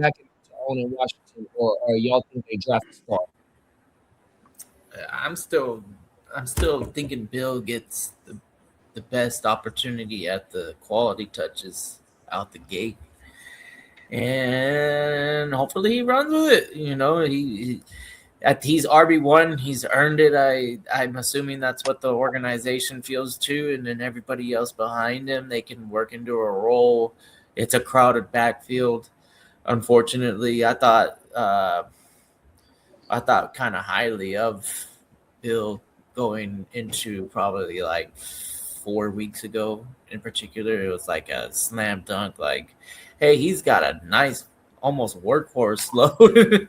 back to own in Washington, or y'all think they draft a star? I'm still I'm still thinking Bill gets the best opportunity at the quality touches out the gate, and hopefully he runs with it. He's RB1. He's earned it. I'm assuming that's what the organization feels too, and then everybody else behind him, they can work into a role. It's a crowded backfield. Unfortunately, I thought kind of highly of Bill going into probably like 4 weeks ago. In particular, it was like a slam dunk. Like, hey, he's got a nice, almost workhorse load.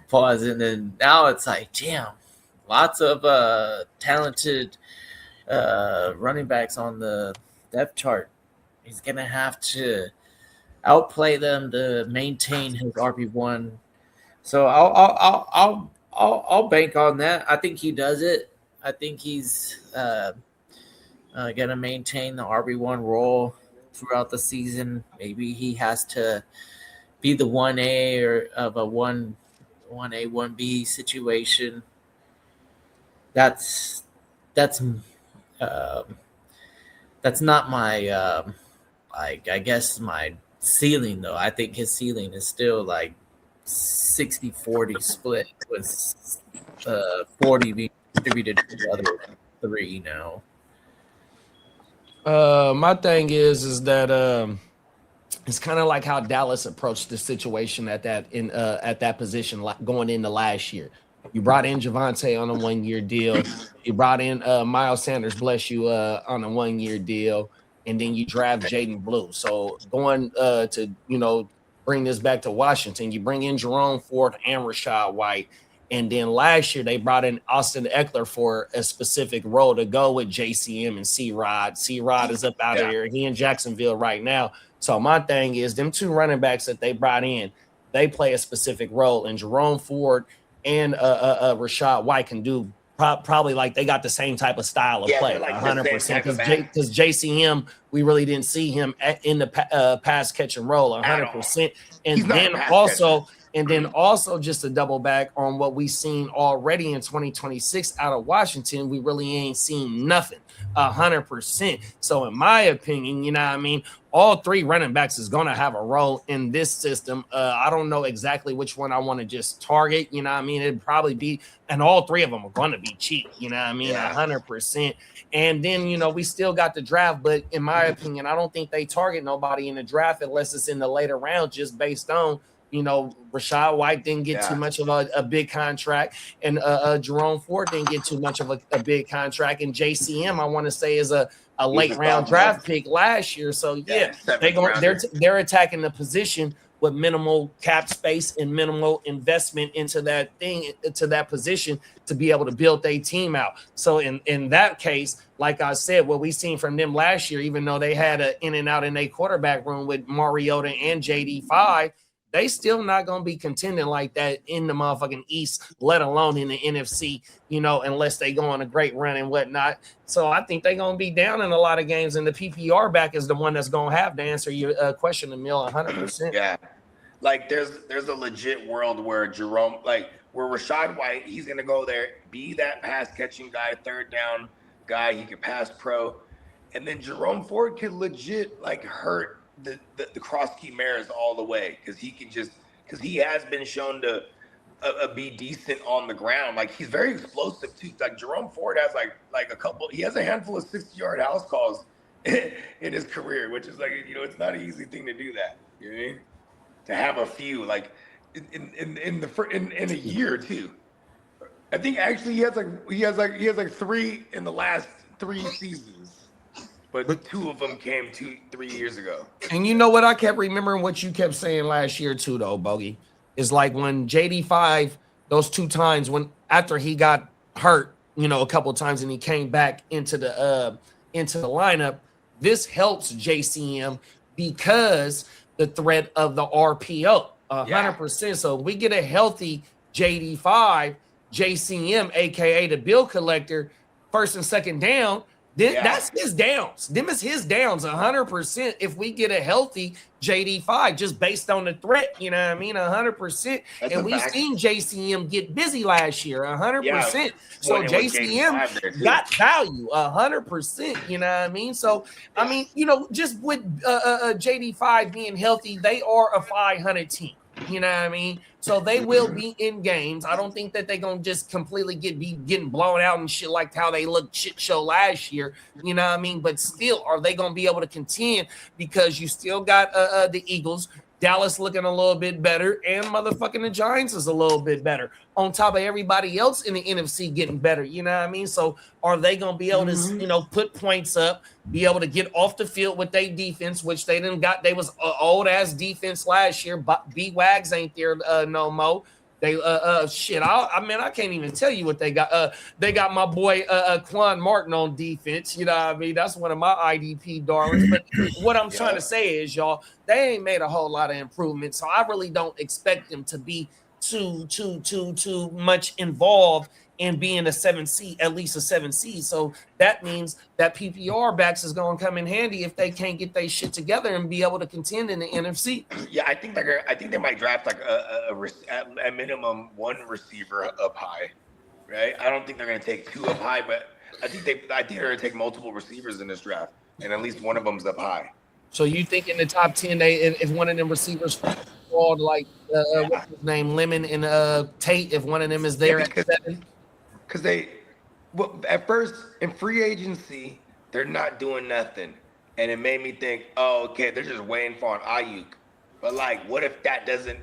Pause, and then now it's like, damn, lots of talented running backs on the depth chart. He's gonna have to outplay them to maintain his RB1. So I'll bank on that. I think he does it. I think he's gonna maintain the RB1 role throughout the season. Maybe he has to be the 1A or of a 1A 1B situation. That's that's um, that's not my like, I guess, my ceiling though. I think his ceiling is still like 60-40 split with 40 being distributed to the other three now. My thing is that it's kind of like how Dallas approached the situation at that position going into last year. You brought in Javonte on a 1-year deal. You brought in Miles Sanders, bless you, on a 1-year deal, and then you draft Jaden Blue. So going to bring this back to Washington, you bring in Jerome Ford and Rachaad White. And then last year, they brought in Austin Eckler for a specific role to go with JCM and C-Rod. C-Rod is up out of here. He in Jacksonville right now. So my thing is, them two running backs that they brought in, they play a specific role. And Jerome Ford and Rachaad White can do probably, like, they got the same type of style of play, like 100%. Because JCM, we really didn't see him in the pass catching role 100%. And then also just to double back on what we've seen already in 2026 out of Washington, we really ain't seen nothing 100%. So in my opinion, all three running backs is going to have a role in this system. I don't know exactly which one I want to just target. It'd probably be, and all three of them are going to be cheap, 100%. And then, we still got the draft, but in my opinion, I don't think they target nobody in the draft unless it's in the later rounds, just based on, Rachaad White didn't get too much of a big contract, and Jerome Ford didn't get too much of a big contract, and JCM, I want to say, is a late round draft pick last year. So they're attacking the position with minimal cap space and minimal investment into that position to be able to build their team out. So in that case, like I said, what we seen from them last year, even though they had an in and out in their quarterback room with Mariota and JD5, they still not going to be contending like that in the motherfucking East, let alone in the NFC, unless they go on a great run and whatnot. So I think they're going to be down in a lot of games, and the PPR back is the one that's going to have to answer your question, Emil, 100%. Yeah. Like, there's a legit world where Jerome, like, where Rachaad White, he's going to go there, be that pass-catching guy, third down guy, he could pass pro, and then Jerome Ford could legit, like, hurt the cross key mares all the way, because he has been shown to be decent on the ground. Like, he's very explosive too. Like, Jerome Ford has he has a handful of 60-yard house calls in his career, which is like, it's not an easy thing to do that. You know what I mean? To have a few, like, in a year too. I think actually he has like 3 in the last 3 seasons. But 2 of them came 3 years ago. And you know what? I kept remembering what you kept saying last year too, though, Bogey. Is like when JD5, those 2 times after he got hurt, a couple of times, and he came back into the lineup. This helps JCM because the threat of the RPO 100%. So if we get a healthy JD5, JCM, aka the bill collector, first and second down, That's his downs. Them is his downs 100%. If we get a healthy JD5, just based on the threat, you know what I mean? 100%. And we've seen JCM get busy last year 100%. Yeah, so JCM got value 100%. You know what I mean? So, I mean, just with JD5 being healthy, they are a 500 team. You know what I mean? So they will be in games. I don't think that they're gonna just completely be getting blown out and shit like how they looked shit show last year. You know what I mean? But still, are they gonna be able to contend? Because you still got the Eagles, Dallas looking a little bit better, and motherfucking the Giants is a little bit better. On top of everybody else in the NFC getting better. You know what I mean? So are they gonna be able to, put points up, be able to get off the field with their defense, which they didn't got? They was old ass defense last year. But B-Wags ain't there no more. They shit. I can't even tell you what they got. They got my boy Quan Martin on defense. You know what I mean? That's one of my IDP darlings. But what I'm trying to say is, y'all, they ain't made a whole lot of improvements. So I really don't expect them to be too much involved in being a 7 seed, at least a 7 seed. So that means that PPR backs is going to come in handy if they can't get their shit together and be able to contend in the NFC. Yeah, I think they might draft like a minimum one receiver up high, right? I don't think they're going to take 2 up high, but I think they're going to take multiple receivers in this draft, and at least one of them's up high. So you think in the top 10, if one of them receivers called like what's his name, Lemon and Tate, if one of them is there at 7? Because at first in free agency, they're not doing nothing. And it made me think, oh, okay, they're just waiting for an Ayuk. But like, what if that doesn't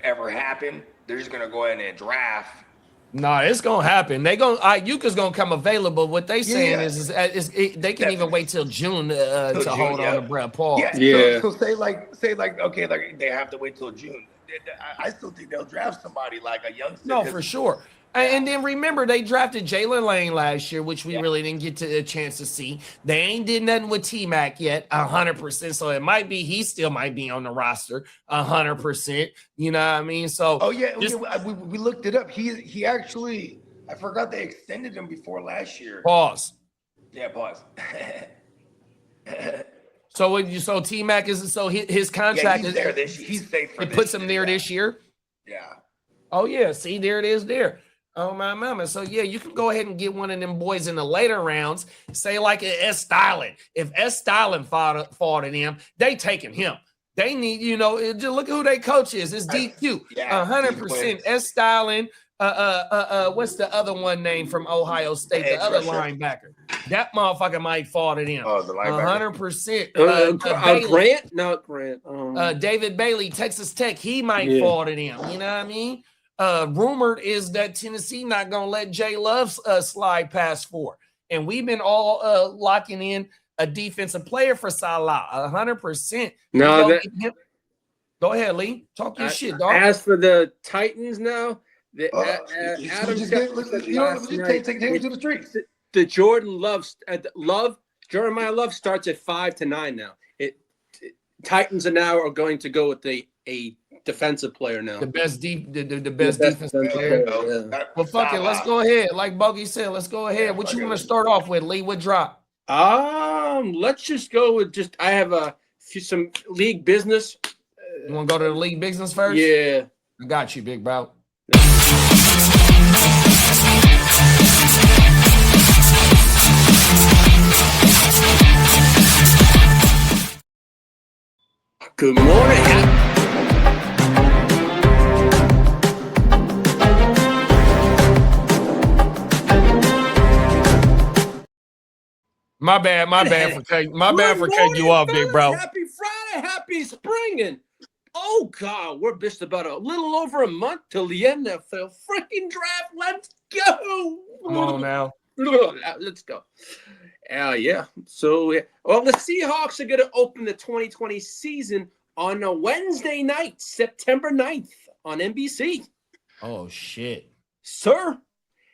ever happen? They're just going to go ahead and draft. No, it's going to happen. Ayuk is going to come available. What they saying is they can even wait till June to hold on to Brett Paul. So say like, okay, like they have to wait till June. I still think they'll draft somebody like a youngster. No, for sure. And then remember, they drafted Jalen Lane last year, which we really didn't get a chance to see. They ain't did nothing with T-Mac yet, 100%. So it might be he still might be on the roster, 100%. You know what I mean? So we looked it up. He actually, I forgot they extended him before last year. Pause. Yeah, pause. So T-Mac is his contract he's is there this year. He's safe for it this puts him year, there this year. Yeah. Oh yeah, see there it is there. Oh my mama. So yeah, you can go ahead and get one of them boys in the later rounds. Say like S. Stylen. If S. Stylen fall to them, they taking him. They need, just look at who their coach is. It's DQ. 100%. S. Stylen. What's the other one name from Ohio State? The other linebacker. That motherfucker might fall to them. Oh, the linebacker. 100%. Grant? No, Grant. David Bailey, Texas Tech. He might fall to them. You know what I mean? Rumored is that Tennessee not gonna let Jay Love slide past 4, and we've been all locking in a defensive player for Salah 100%. No, go ahead, Lee. Talk your shit, dog. As for the Titans now, Adam take him to the streets. The Jeremiah Love starts at 5 to 9 now. Titans are going to go with a defensive player now. The best defensive player. Well, fuck it. Let's go ahead. Like Bogey said, let's go ahead. What you want to start off with, Lee? What drop? Let's just go with I have some league business. You want to go to the league business first? Yeah. I got you, big bro. Good morning. My bad for cutting you off, big bro. Happy Friday, happy spring, oh God, we're just about a little over a month till the NFL freaking draft. Let's go. Come on now. Let's go. Yeah. So, the Seahawks are going to open the 2020 season on a Wednesday night, September 9th on NBC. Oh, shit. Sir.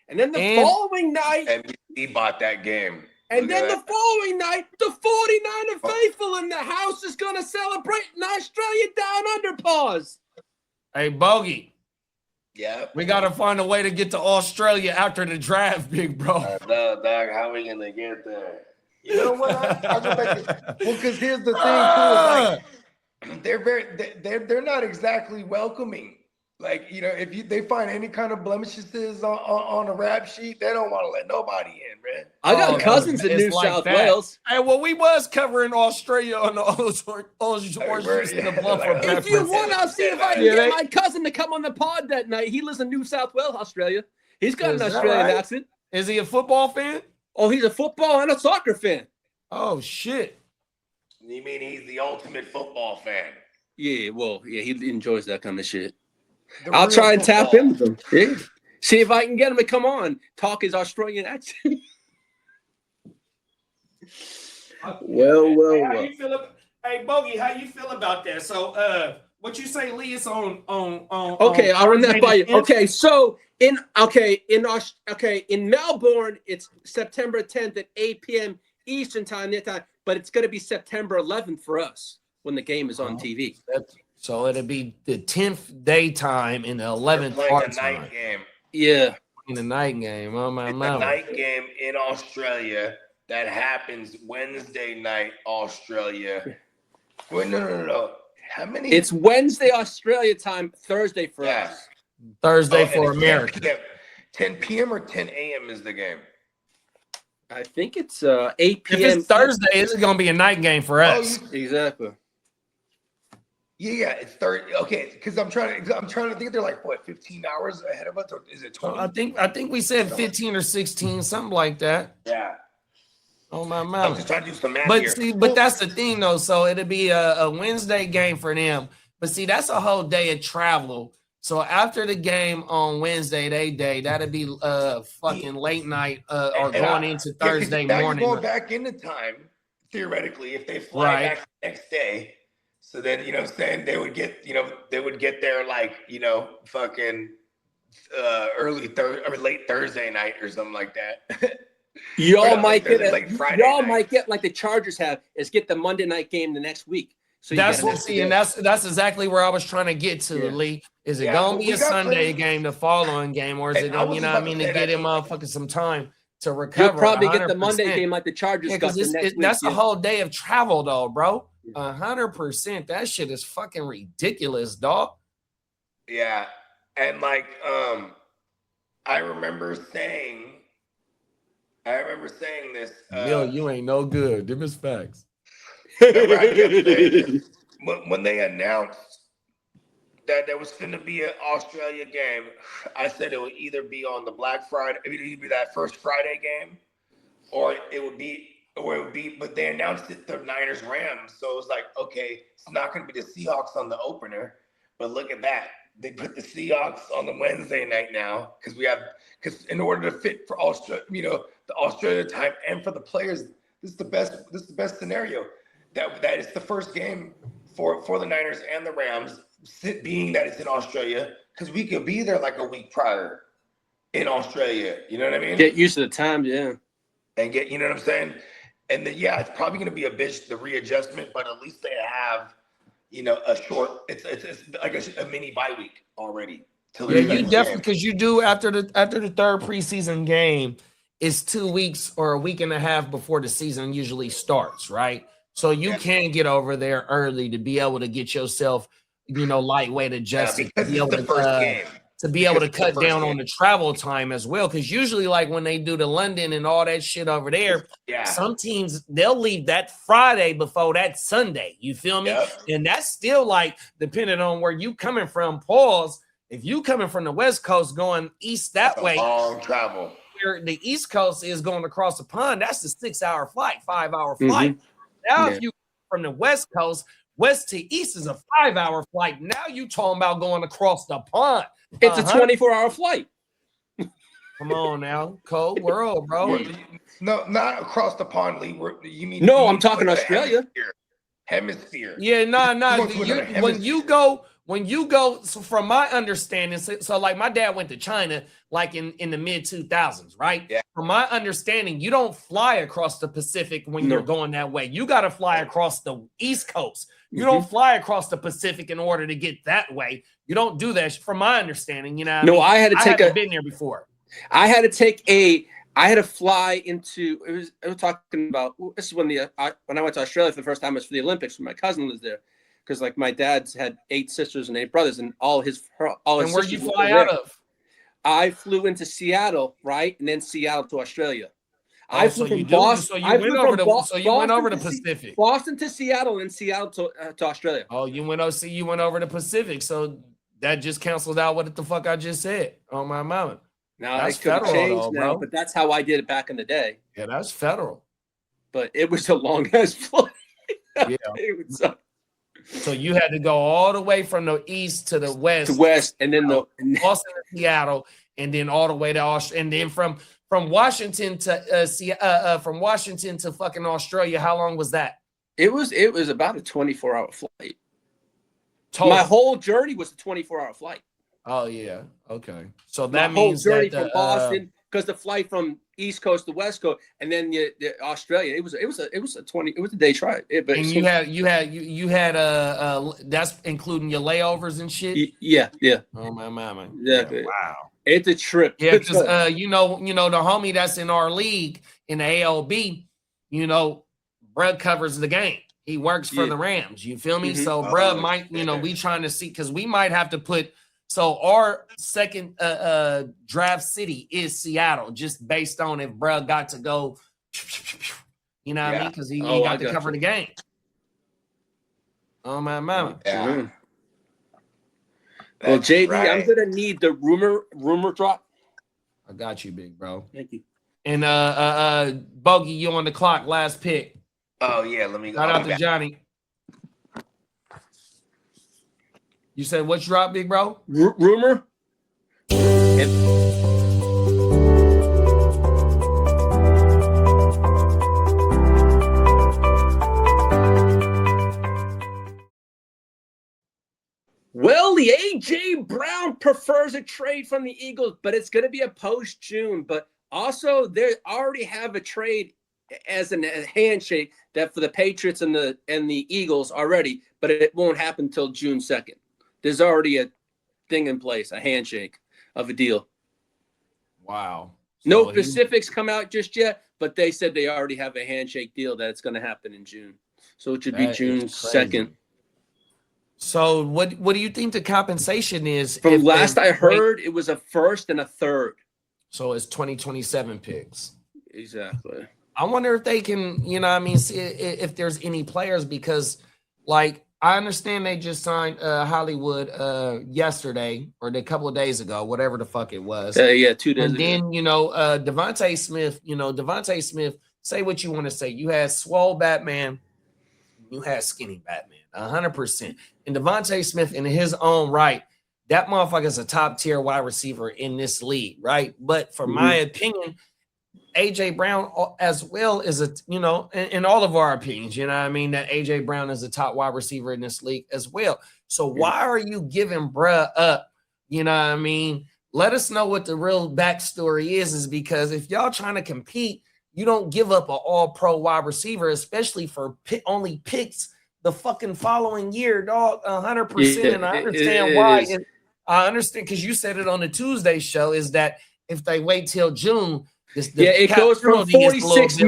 And then the following night. NBC bought that game. And then the following night, the 49er faithful in the house is going to celebrate in Australia down under. Pause. Hey, Bogey. Yeah. We got to find a way to get to Australia after the draft, big bro. No, dog, how are we going to get there? You know what? I'll go back to, well, because here's the thing too. Is like they're not exactly welcoming. Like, you know, if they find any kind of blemishes on a rap sheet, they don't want to let nobody in, man. I got cousins in New South Wales. Hey, well, we was covering Australia on the Orange the Bluff. If you want, I'll see if I can get my cousin to come on the pod that night. He lives in New South Wales, Australia. He's got an Australian accent. Is he a football fan? Oh, he's a football and a soccer fan. Oh, shit. You mean he's the ultimate football fan? Yeah, well, yeah, he enjoys that kind of shit. I'll try and tap in with him. Yeah. See if I can get him to come on, talk his Australian accent. Well. Hey, Bogey, how you feel about that? So, what you say, Lee? It's on. Okay, I'll run that by you. Okay, so in Melbourne, it's September 10th at 8 p.m. Eastern time, their time, but it's going to be September 11th for us when the game is on TV. So it'll be the 10th daytime and the 11th part time. Night game. Yeah. In the night game. Oh, my mouth. The night game in Australia that happens Wednesday night, Australia. Wait, no. How many? It's Wednesday, Australia time, Thursday for us. Thursday for America. 10 p.m. or 10 a.m. is the game? I think it's 8 p.m. If it's Thursday, it's going to be a night game for us. Exactly. Yeah, it's 30. Okay, because I'm trying to think they're like what, 15 hours ahead of us, or is it 20? I think we said 15 or 16, something like that. Yeah. Oh my I'm mouth. just trying to do some math But here. see, but that's the thing though. So it'll be a Wednesday game for them. But see, that's a whole day of travel. So after the game on Wednesday, that'll be fucking late night or going into Thursday morning. You're going back into time, theoretically, if they fly back the next day. So then, you know what I'm saying, they would get there like, fucking late Thursday night or something like that. Y'all might get like the Chargers have, is get the Monday night game the next week. So that's exactly where I was trying to get to, Lee. Is it gonna be a Sunday game, the following game, or is it gonna, to get him motherfucking some time to recover? You'll probably get the Monday game like the Chargers got the next week. That's a whole day of travel though, bro. 100%. That shit is fucking ridiculous, dog. Yeah. And like I remember saying this. Bill, you ain't no good. Them is facts. When they announced that there was going to be an Australia game, I said it would either be on the Black Friday, it would either be that first Friday game, or it would be, but they announced it the Niners Rams. So it was like, okay, it's not going to be the Seahawks on the opener, but look at that. They put the Seahawks on the Wednesday night now because in order to fit for Australia, the Australia time and for the players, this is the best scenario. That is the first game for the Niners and the Rams, being that it's in Australia, because we could be there like a week prior in Australia. You know what I mean? Get used to the time, yeah. And you know what I'm saying? And then, it's probably going to be a bitch, the readjustment, but at least they have, a short, it's like a mini bye week already. Yeah, you definitely, because you do after the third preseason game, it's 2 weeks or a week and a half before the season usually starts, right? So you can get over there early to be able to get yourself, lightweight adjusted, to be able to cut down on the travel time as well. Because usually, like when they do the London and all that shit over there, some teams, they'll leave that Friday before that Sunday. You feel me? Yep. And that's still like, depending on where you coming from, pause. If you coming from the West Coast going east that way, long travel. Where the East Coast is going across the pond, that's the 6-hour flight, 5-hour flight. Now, if you from the West Coast, west to east is a 5-hour flight. Now you talking about going across the pond. It's a 24-hour flight. Come on now, cold world, bro. No, not across the pond, Lee. You mean? No, I'm talking Australia. Hemisphere. Yeah, When you go, so from my understanding, so like my dad went to China like in the mid 2000s, right? Yeah. From my understanding, you don't fly across the Pacific when you're going that way. You got to fly across the East Coast. You don't fly across the Pacific in order to get that way. You don't do that, from my understanding. I had to take been there before. I had to take I had to fly into. I was talking about. This is when when I went to Australia for the first time. It was for the Olympics. When my cousin was there, because like my dad's had 8 sisters and 8 brothers, and all his And where you sisters fly were out there. of? I flew into Seattle, right, and then Seattle to Australia. Oh, I flew so you from do. Boston. So you went over the. So you went over the Boston Pacific. Boston to Seattle, and Seattle to Australia. Oh, you went over the Pacific. So that just canceled out what the fuck I just said on my mama. Now That's it could have federal, changed though, now, bro. but that's how I did it back in the day. Yeah, that's federal. But it was a long ass flight. Yeah. So you had to go all the way from the east to the west, and then Boston to Seattle, and then all the way to Australia, and then from Washington to from Washington to fucking Australia. How long was that? It was about a 24-hour flight. Total. My whole journey was a 24-hour flight. Oh yeah, okay. So My that whole means journey that from Boston, because the flight from East Coast to West Coast, and then Australia. It was a day trip. And you had that's including your layovers and shit. Yeah. Oh my mama. Exactly. Yeah, wow. It's a trip. Yeah, because you know the homie that's in our league in the ALB, Brad covers the game. He works for the Rams. You feel me? Mm-hmm. So Brad might, we trying to see because we might have to put. So our second draft city is Seattle, just based on if Brad got to go. You know what I mean? Because he got to cover the game. Oh my mama. Yeah. Mm-hmm. Well, JD, right. I'm gonna need the rumor drop. I got you, big bro. Thank you. And Bogey, you on the clock, last pick. Oh yeah, let me go. Shout out to Johnny. You said what drop, big bro? Rumor. Well, the A.J. Brown prefers a trade from the Eagles, but it's going to be a post-June. But also, they already have a trade as a handshake that for the Patriots and the Eagles already, but it won't happen until June 2nd. There's already a thing in place, a handshake of a deal. Wow. No specifics come out just yet, but they said they already have a handshake deal that it's going to happen in June. So it should be June 2nd. So what do you think the compensation is? From last I heard, it was a first and a third. So it's 2027 picks. Exactly. I wonder if they can, see if there's any players because, like, I understand they just signed Hollywood yesterday or a couple of days ago, whatever the fuck it was. 2 days ago. And then, Devontae Smith, say what you want to say. You had swole Batman. You had skinny Batman, 100%. And Devontae Smith, in his own right, that motherfucker is a top-tier wide receiver in this league, right? But for my opinion, A.J. Brown as well is in all of our opinions, that A.J. Brown is a top wide receiver in this league as well. So why are you giving bruh up? Let us know what the real backstory is because if y'all trying to compete, you don't give up an all-pro wide receiver, especially for only picks the fucking following year, dog, 100%. And I understand why. I understand because you said it on the Tuesday show is that if they wait till June, it goes from 46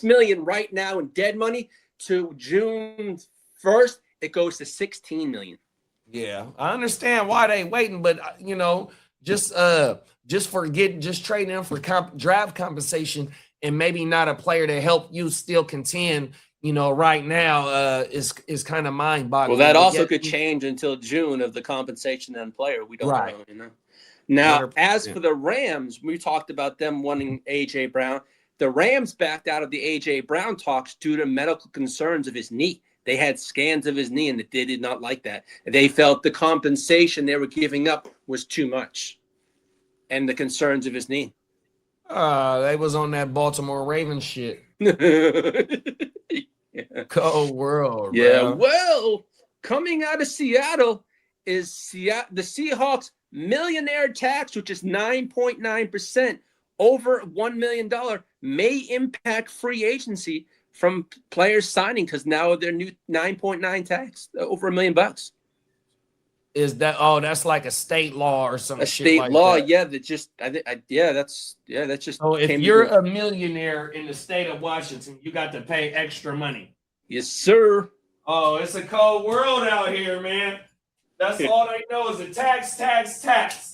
million right now in dead money to June 1st. It goes to 16 million. Yeah, I understand why they waiting, but just trading them for draft compensation and maybe not a player to help you still contend. Right now is kind of mind-boggling. Well, that also could change until June of the compensation and player. We don't know. Now, 100%. As for the Rams, we talked about them wanting A.J. Brown. The Rams backed out of the A.J. Brown talks due to medical concerns of his knee. They had scans of his knee, and they did not like that. They felt the compensation they were giving up was too much and the concerns of his knee. They was on that Baltimore Ravens shit. Cold world, yeah, bro. Well, coming out of Seattle is the Seahawks millionaire tax, which is 9.9% over $1 million, may impact free agency from players signing because now their new 9.9 tax over $1 million. Is that that's like a state law or some A shit state like law, that? yeah. That just that's just. So if you're a millionaire in the state of Washington, you got to pay extra money. Yes, sir. Oh, it's a cold world out here, man. That's all they know is a tax. Tax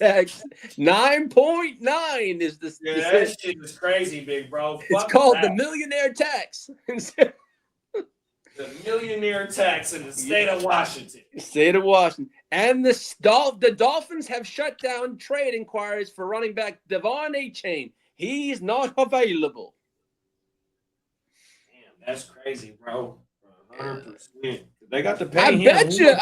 9.9 is the. Yeah, that shit is crazy, big bro. It's called the millionaire tax. The millionaire tax in the state of Washington. State of Washington. And the Dolphins have shut down trade inquiries for running back Devon Achane. He's not available. Damn, that's crazy, bro. 100%. They got to pay I him. bet you.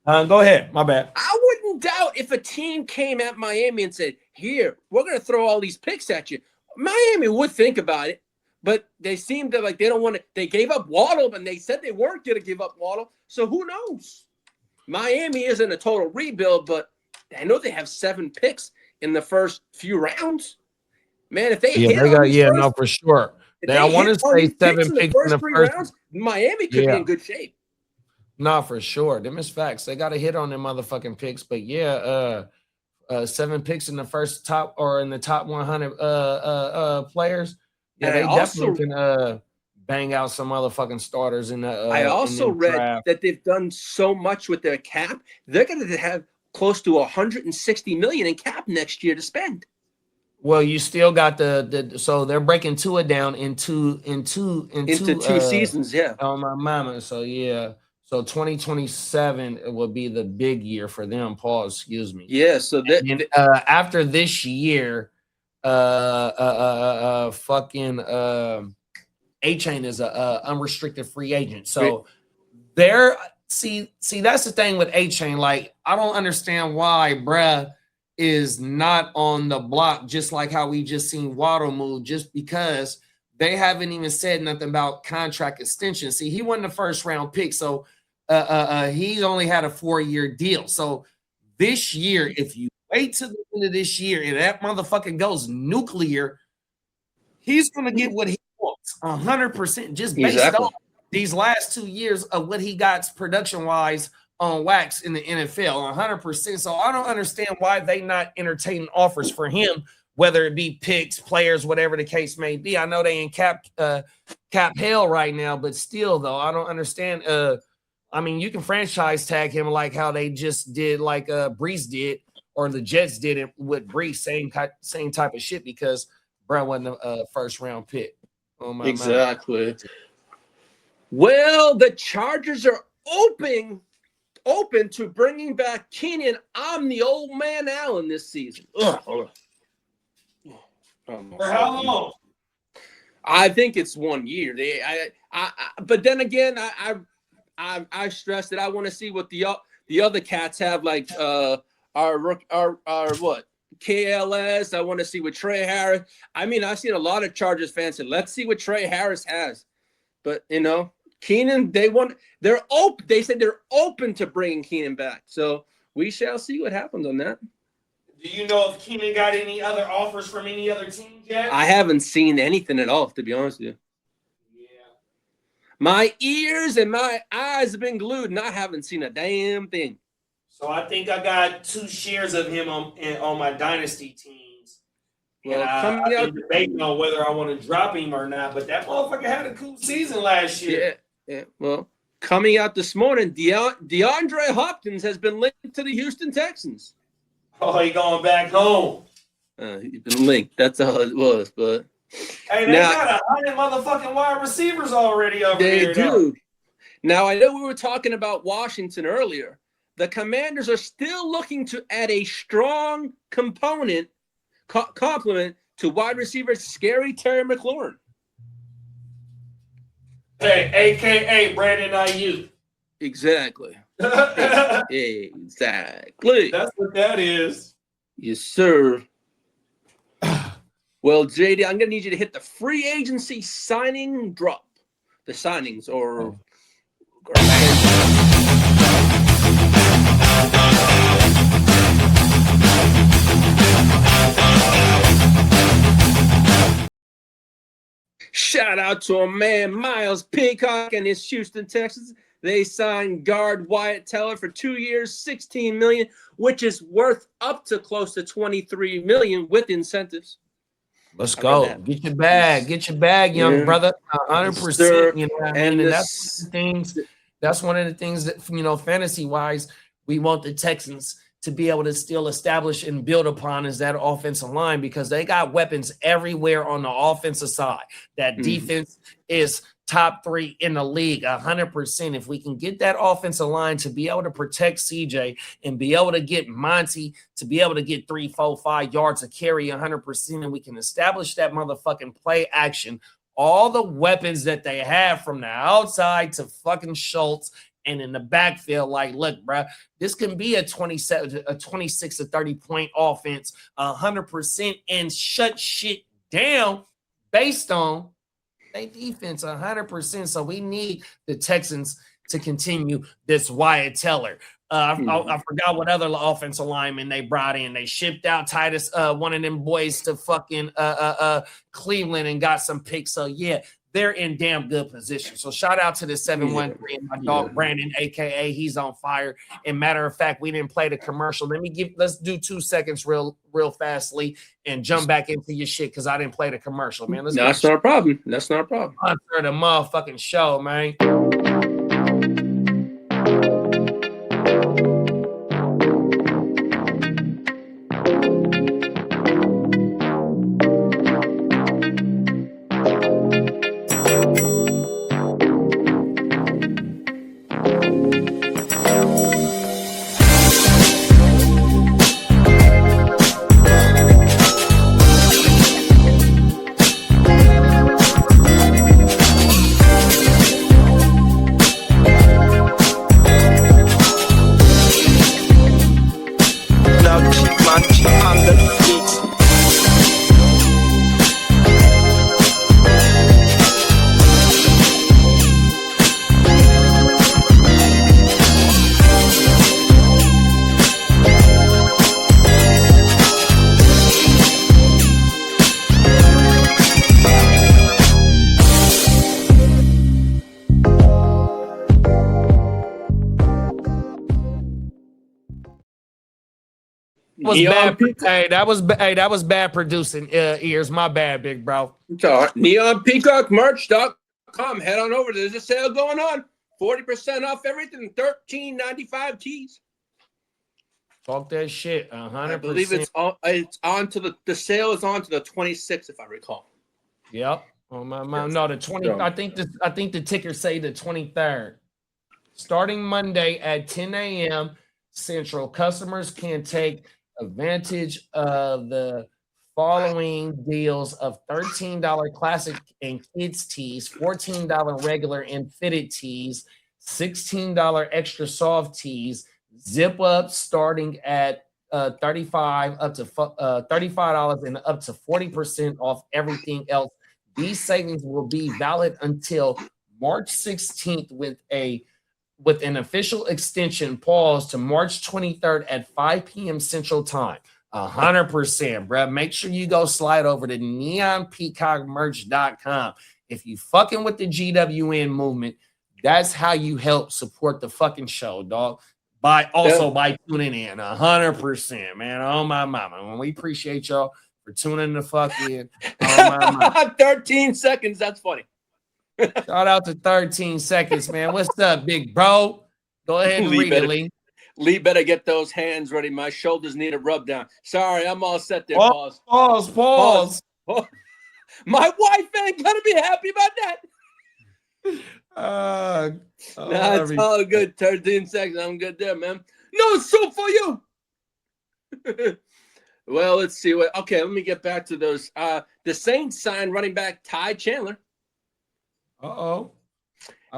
Go ahead. My bad. I wouldn't doubt if a team came at Miami and said, "Here, we're going to throw all these picks at you." Miami would think about it, but they seem to they don't want to. They gave up Waddle, and they said they weren't going to give up Waddle. So who knows? Miami isn't a total rebuild, but I know they have 7 picks in the first few rounds. Man, if they for sure. I want to say 7 picks in the first rounds. Miami could be in good shape. No, for sure. Them is facts. They got to hit on them motherfucking picks. But 7 picks in the first top or in the top 100 players. Yeah, and they definitely can bang out some motherfucking starters in the. I also read draft. that they've done so much with their cap. They're going to have close to $160 million in cap next year to spend. Well, you still got so they're breaking Tua down into two seasons. Yeah. On my mama. So yeah. So 2027 will be the big year for them. Pause. Excuse me. Yeah. So after this year, fucking Achane is a unrestricted free agent. So there. See, that's the thing with Achane. Like, I don't understand why, bruh, is not on the block, just like how we just seen Waddle move, just because they haven't even said nothing about contract extension. See, he wasn't the first round pick, so he only had a 4-year deal. So this year, if you wait till the end of this year and that motherfucker goes nuclear, he's gonna get what he wants 100%, just based on these last 2 years of what he got production wise on wax in the NFL, 100%. So I don't understand why they not entertaining offers for him, whether it be picks, players, whatever the case may be. I know they in cap hell right now, but still, though, I don't understand. I mean, you can franchise tag him like how they just did, like Brees did, or the Jets did it with Brees, same type of shit, because Brown wasn't a first round pick. Oh my exactly. Well, the Chargers are open to bringing back Keenan. I'm the old man Allen this season. For how long? I think it's 1 year. But then again, I stress that I want to see what the other cats have, like our what KLS. I want to see what Trey Harris. I mean, I've seen a lot of Chargers fans say, let's see what Trey Harris has. But Keenan, they're open. They said they're open to bringing Keenan back. So we shall see what happens on that. Do you know if Keenan got any other offers from any other teams yet? I haven't seen anything at all, to be honest with you. Yeah. My ears and my eyes have been glued, and I haven't seen a damn thing. So I think I got 2 shares of him on my dynasty teams. Well, I've been debating on whether I want to drop him or not, but that motherfucker had a cool season last year. Yeah. Well, coming out this morning, DeAndre Hopkins has been linked to the Houston Texans. Oh, he going back home. He's been linked. That's all it was. But hey, they got 100 motherfucking wide receivers already over there. They do. Now, I know we were talking about Washington earlier. The Commanders are still looking to add a strong complement to wide receiver Scary Terry McLaurin. Hey, a.k.a. Brandon Ayuk. Exactly. Exactly. That's what that is. Yes, sir. Well, JD, I'm going to need you to hit the free agency signing drop. The signings or shout out to a man, Miles Peacock, and his Houston Texans. They signed guard Wyatt Teller for 2 years, $16 million, which is worth up to close to $23 million with incentives. Let's go. Get your bag, young brother. 100%. You know what I mean? And that's one of the things that, you know, fantasy wise, we want the Texans to be able to still establish and build upon is that offensive line, because they got weapons everywhere on the offensive side. That defense is top 3 in the league, 100%. If we can get that offensive line to be able to protect CJ and be able to get Monty to be able to get 3, 4, 5 yards of carry 100%, and we can establish that motherfucking play action, all the weapons that they have from the outside to fucking Schultz and in the backfield, like, look, bro, this can be a 26 to 30 point offense, 100%, and shut shit down based on their defense, 100%. So we need the Texans to continue this Wyatt Teller. I forgot what other offensive lineman they brought in. They shipped out Titus, one of them boys, to fucking Cleveland and got some picks. So yeah, they're in damn good position. So shout out to the 713 and my dog Brandon, aka he's on fire. And matter of fact, we didn't play the commercial. Let's do 2 seconds real fastly and jump back into your shit because I didn't play the commercial, man. That's not a problem. That's not a problem. For the motherfucking show, man. That was bad producing ears. My bad, big bro. It's all right. NeonPeacockMerch.com. Head on over. There's a sale going on. 40% off everything. $13.95 tees. Talk that shit. 100%. I believe it's on to the sale is on to the 26th, if I recall. Yep. Oh my. No, the 20. I think the ticker say the 23rd. Starting Monday at 10 a.m. Central, customers can take advantage of the following deals of $13 classic and kids tees, $14 regular and fitted tees, $16 extra soft tees, zip up starting at $35 up to $35 and up to 40% off everything else. These savings will be valid until March 16th with an official extension pause to March 23rd at 5 p.m. Central Time. 100%, bro. Make sure you go slide over to neonpeacockmerch.com. If you fucking with the GWN movement, that's how you help support the fucking show, dog. By tuning in. 100%, man. Oh my mama. And we appreciate y'all for tuning the fuck in. Oh my mama. 13 seconds. That's funny. Shout out to 13 seconds, man. What's up, big bro? Go ahead and read it, Lee. Lee better get those hands ready. My shoulders need a rub down. Sorry, I'm all set there. Pause. My wife ain't gonna be happy about that. It's all good. 13 seconds. I'm good there, man. No, it's so for you. Well, let's see what. Okay, let me get back to those. The Saints signed running back Ty Chandler. I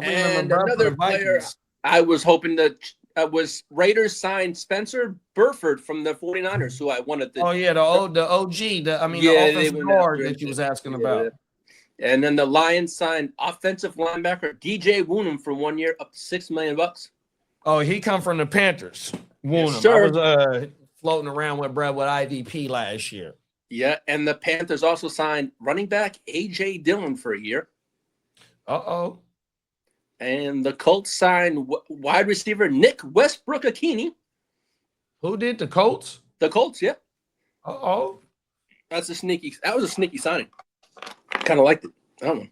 and another player I was hoping that was Raiders signed Spencer Burford from the 49ers, who I wanted to. Oh, yeah, the OG, the offensive guard that you was asking about. And then the Lions signed offensive linebacker DJ Woonham for 1 year, up to $6 million. Oh, he come from the Panthers. Woonham. Yes, sir. I was floating around with Brad with IVP last year. Yeah, and the Panthers also signed running back A.J. Dillon for a year. And the Colts signed wide receiver Nick Westbrook-Achane. Who did the Colts? The Colts, yeah. Uh-oh. That was a sneaky signing. Kind of liked it. I don't know.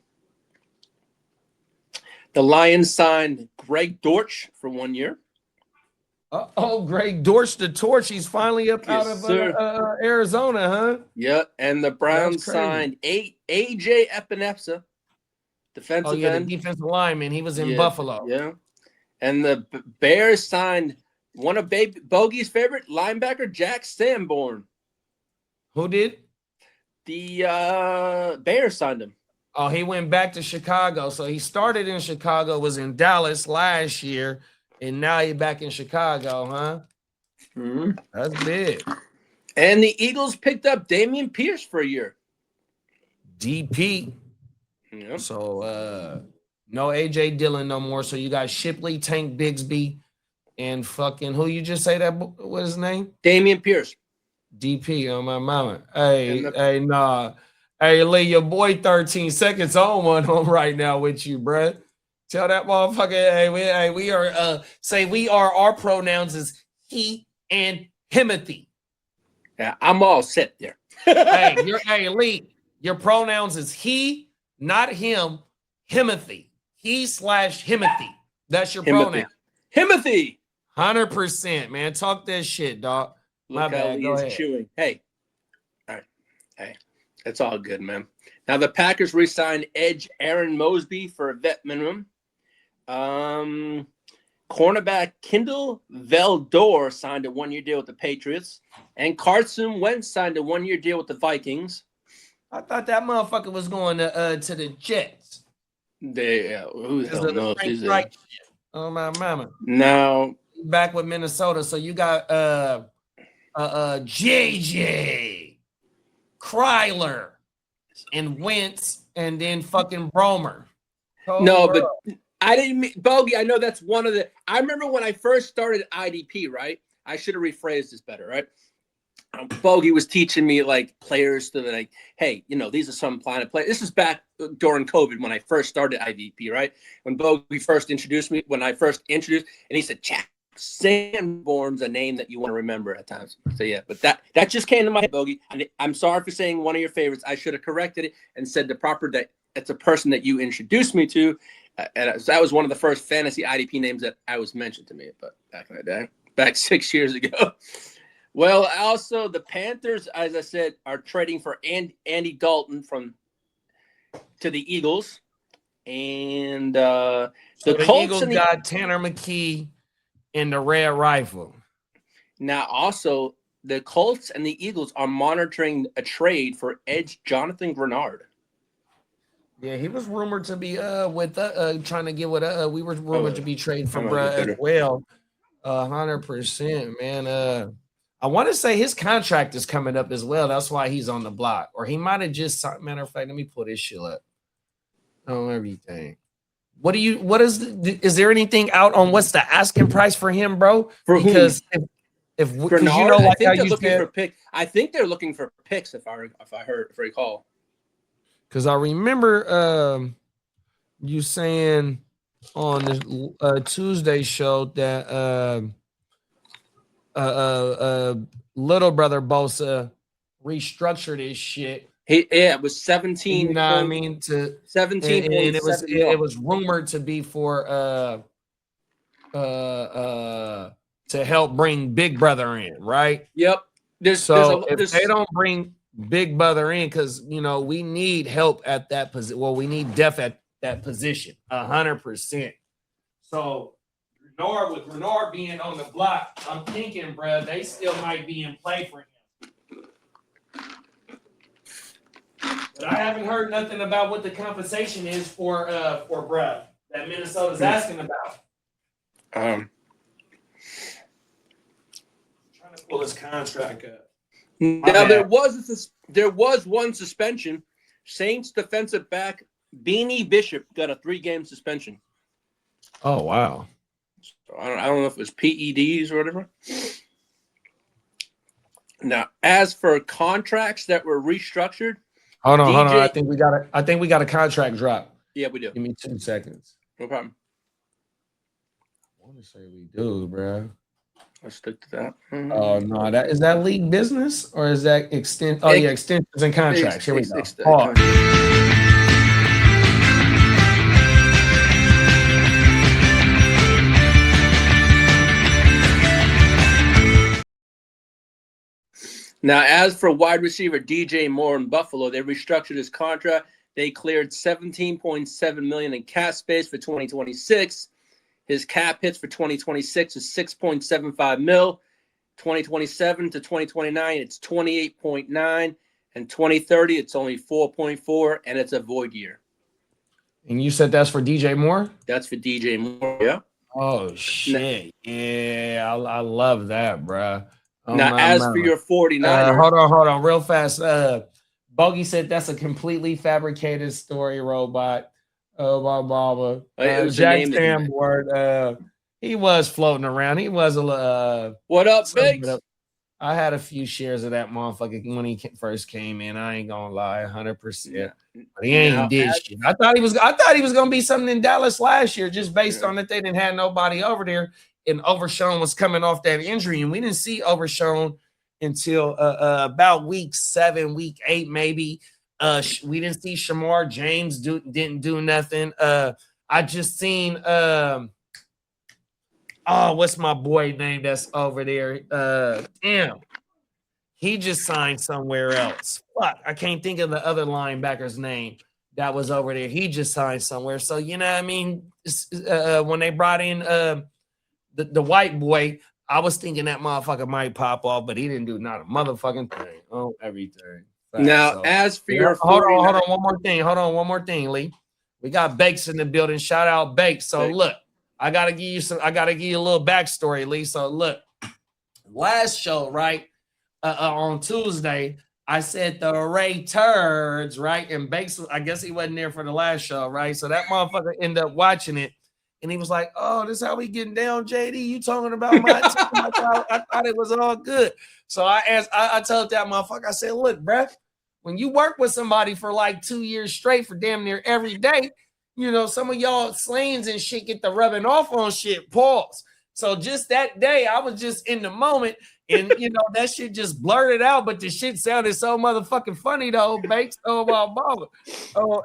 The Lions signed Greg Dortch for 1 year. Greg Dortch, the torch. He's finally up out of Arizona, huh? Yeah, and the Browns signed AJ Epinepsa, defensive end. The defensive lineman. He was in Buffalo. Yeah. And the Bears signed one of Bogey's favorite linebacker, Jack Sanborn. Who did? The Bears signed him. Oh, he went back to Chicago. So he started in Chicago, was in Dallas last year, and now he's back in Chicago, huh? Mm-hmm. That's big. And the Eagles picked up Damian Pierce for a year. DP. Yep. So no AJ Dillon no more. So you got Shipley, Tank Bigsby, and fucking who you just say that? What is his name? Damian Pierce. DP on my mama. Hey, Lee, your boy 13 seconds on one home right now with you, bruh. Tell that motherfucker, we are, our pronouns is he and Himothy. Yeah, I'm all set there. Lee, your pronouns is he, not him, Himothy. He/Himothy. That's your pronoun. Himothy. 100%, man. Talk that shit, dog. My bad. Go ahead. Chewing. Hey. All right. Hey. It's all good, man. Now the Packers re-signed edge Aaron Mosby for a vet minimum. Cornerback Kendall Veldor signed a 1-year deal with the Patriots. And Carson Wentz signed a 1-year deal with the Vikings. I thought that motherfucker was going to the Jets. Who the hell knows? Oh, my mama. Now back with Minnesota. So you got JJ, Kryler, and Wentz, and then fucking Bromer. But I didn't mean Bogey. I know that's one of the. I remember when I first started IDP, right? I should have rephrased this better, right? Bogey was teaching me like players to like, hey, these are some Planet players. This is back during COVID when I first started IDP, right? When Bogey first introduced me, and he said, Jack Sanborn's a name that you want to remember at times. So yeah, but that just came to my head, Bogey. I'm sorry for saying one of your favorites. I should have corrected it and said that it's a person that you introduced me to. And that was one of the first fantasy IDP names that I was mentioned to me, but back in the day, back 6 years ago. Well, also the Panthers, as I said, are trading for Andy Dalton to the Eagles, and the Colts Eagles got Tanner McKee and the Red Rifle. Now, also the Colts and the Eagles are monitoring a trade for edge Jonathan Grenard. Yeah, he was rumored to be trying to get what we were rumored to be trading for as well. 100%, man. I want to say his contract is coming up as well. That's why he's on the block. Or he might have just matter of fact, let me pull this shit up. Everything. Is there anything out on what's the asking price for him, bro? Because if Grenard, I think they're looking for picks. I think they're looking for picks if I recall. Because I remember you saying on the Tuesday show that little brother Bosa restructured his shit. It was 17. You know what I mean? 17, and it was rumored to be for to help bring Big Brother in, right? Yep. If they don't bring Big Brother in, because we need help at that position. Well, we need depth at that position, 100%. So with Renard being on the block, I'm thinking, bro, they still might be in play for him. But I haven't heard nothing about what the compensation is for bruh that Minnesota's asking about. Trying to pull his contract up. Now there was one suspension. Saints defensive back Beanie Bishop got a 3-game suspension. Oh wow. So I don't know if it was PEDs or whatever. Now, as for contracts that were restructured, hold on. I think we got a contract drop. Yeah, we do. Give me 2 seconds. No problem. want to say we do, bro. Let's stick to that. Oh no, is that league business or is that extent? Oh yeah, extensions and contracts. Here we go. Now, as for wide receiver DJ Moore in Buffalo, they restructured his contract. They cleared $17.7 million in cap space for 2026. His cap hits for 2026 is $6.75 million. 2027 to 2029, it's 28.9, and 2030, it's only 4.4, and it's a void year. And you said that's for DJ Moore? That's for DJ Moore, yeah. Oh shit! Yeah, I love that, bro. Oh, now, as for your 49ers, hold on, real fast. Bogey said that's a completely fabricated story, robot. Oh, my mama. Jack Stamford. He was floating around. He was a what up, Biggs? I had a few shares of that motherfucker when he first came in. I ain't gonna lie, 100%. Yeah. But he ain't did shit. I thought he was gonna be something in Dallas last year, just based on that they didn't have nobody over there. And Overshown was coming off that injury, and we didn't see Overshown until about week 7, week 8, maybe. We didn't see Shamar James didn't do nothing. I just seen what's my boy name that's over there? Damn. He just signed somewhere else. Fuck, I can't think of the other linebacker's name that was over there. He just signed somewhere. So, you know what I mean? When they brought in the white boy, I was thinking that motherfucker might pop off, but he didn't do not a motherfucking thing. Oh, everything. Fact. Now, so, as for your hold on, one more thing, Lee. We got Bakes in the building. Shout out Bakes. So look, I gotta give you a little backstory, Lee. So look, last show, right? On Tuesday, I said the Ray Turds, right? And Bakes, I guess he wasn't there for the last show, right? So that motherfucker ended up watching it. And he was like, "Oh, this is how we getting down, JD. You talking about my team? I thought it was all good." So I told that motherfucker, I said, "Look, bruh, when you work with somebody for like 2 years straight for damn near every day, you know, some of y'all slayings and shit get the rubbing off on shit. Pause." So just that day, I was just in the moment, and you know that shit just blurted out, but the shit sounded so motherfucking funny though. Bakes,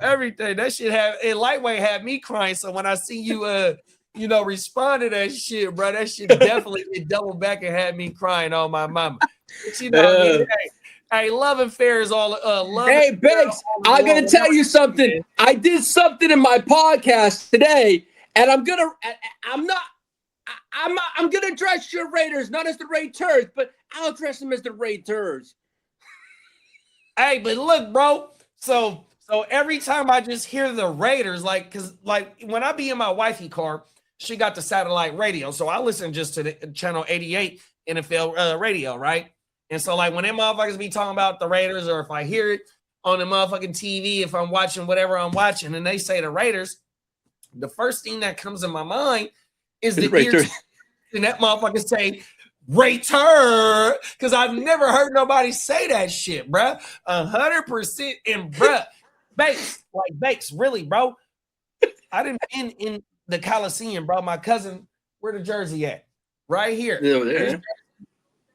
everything. That shit lightweight had me crying. So when I see you, respond to that shit, bro, that shit definitely it doubled back and had me crying on my mama. But, you know, hey, love affair is all love. Hey, Bakes, I'm gonna tell you something. I did something in my podcast today, and I'm gonna address your Raiders, not as the Ray Turds, but I'll address them as the Ray Turds. Hey, but look, bro. So every time I just hear the Raiders, because when I be in my wifey car, she got the satellite radio, so I listen just to the channel 88 NFL radio, right? And so when them motherfuckers be talking about the Raiders, or if I hear it on the motherfucking TV, if I'm watching whatever I'm watching, and they say the Raiders, the first thing that comes in my mind is the ears. And that motherfucker say Ray Turd, because I've never heard nobody say that shit, bruh. 100% in bruh. Bakes, really, bro. I didn't been in the Coliseum, bro. My cousin, where the jersey at? Right here. Yeah.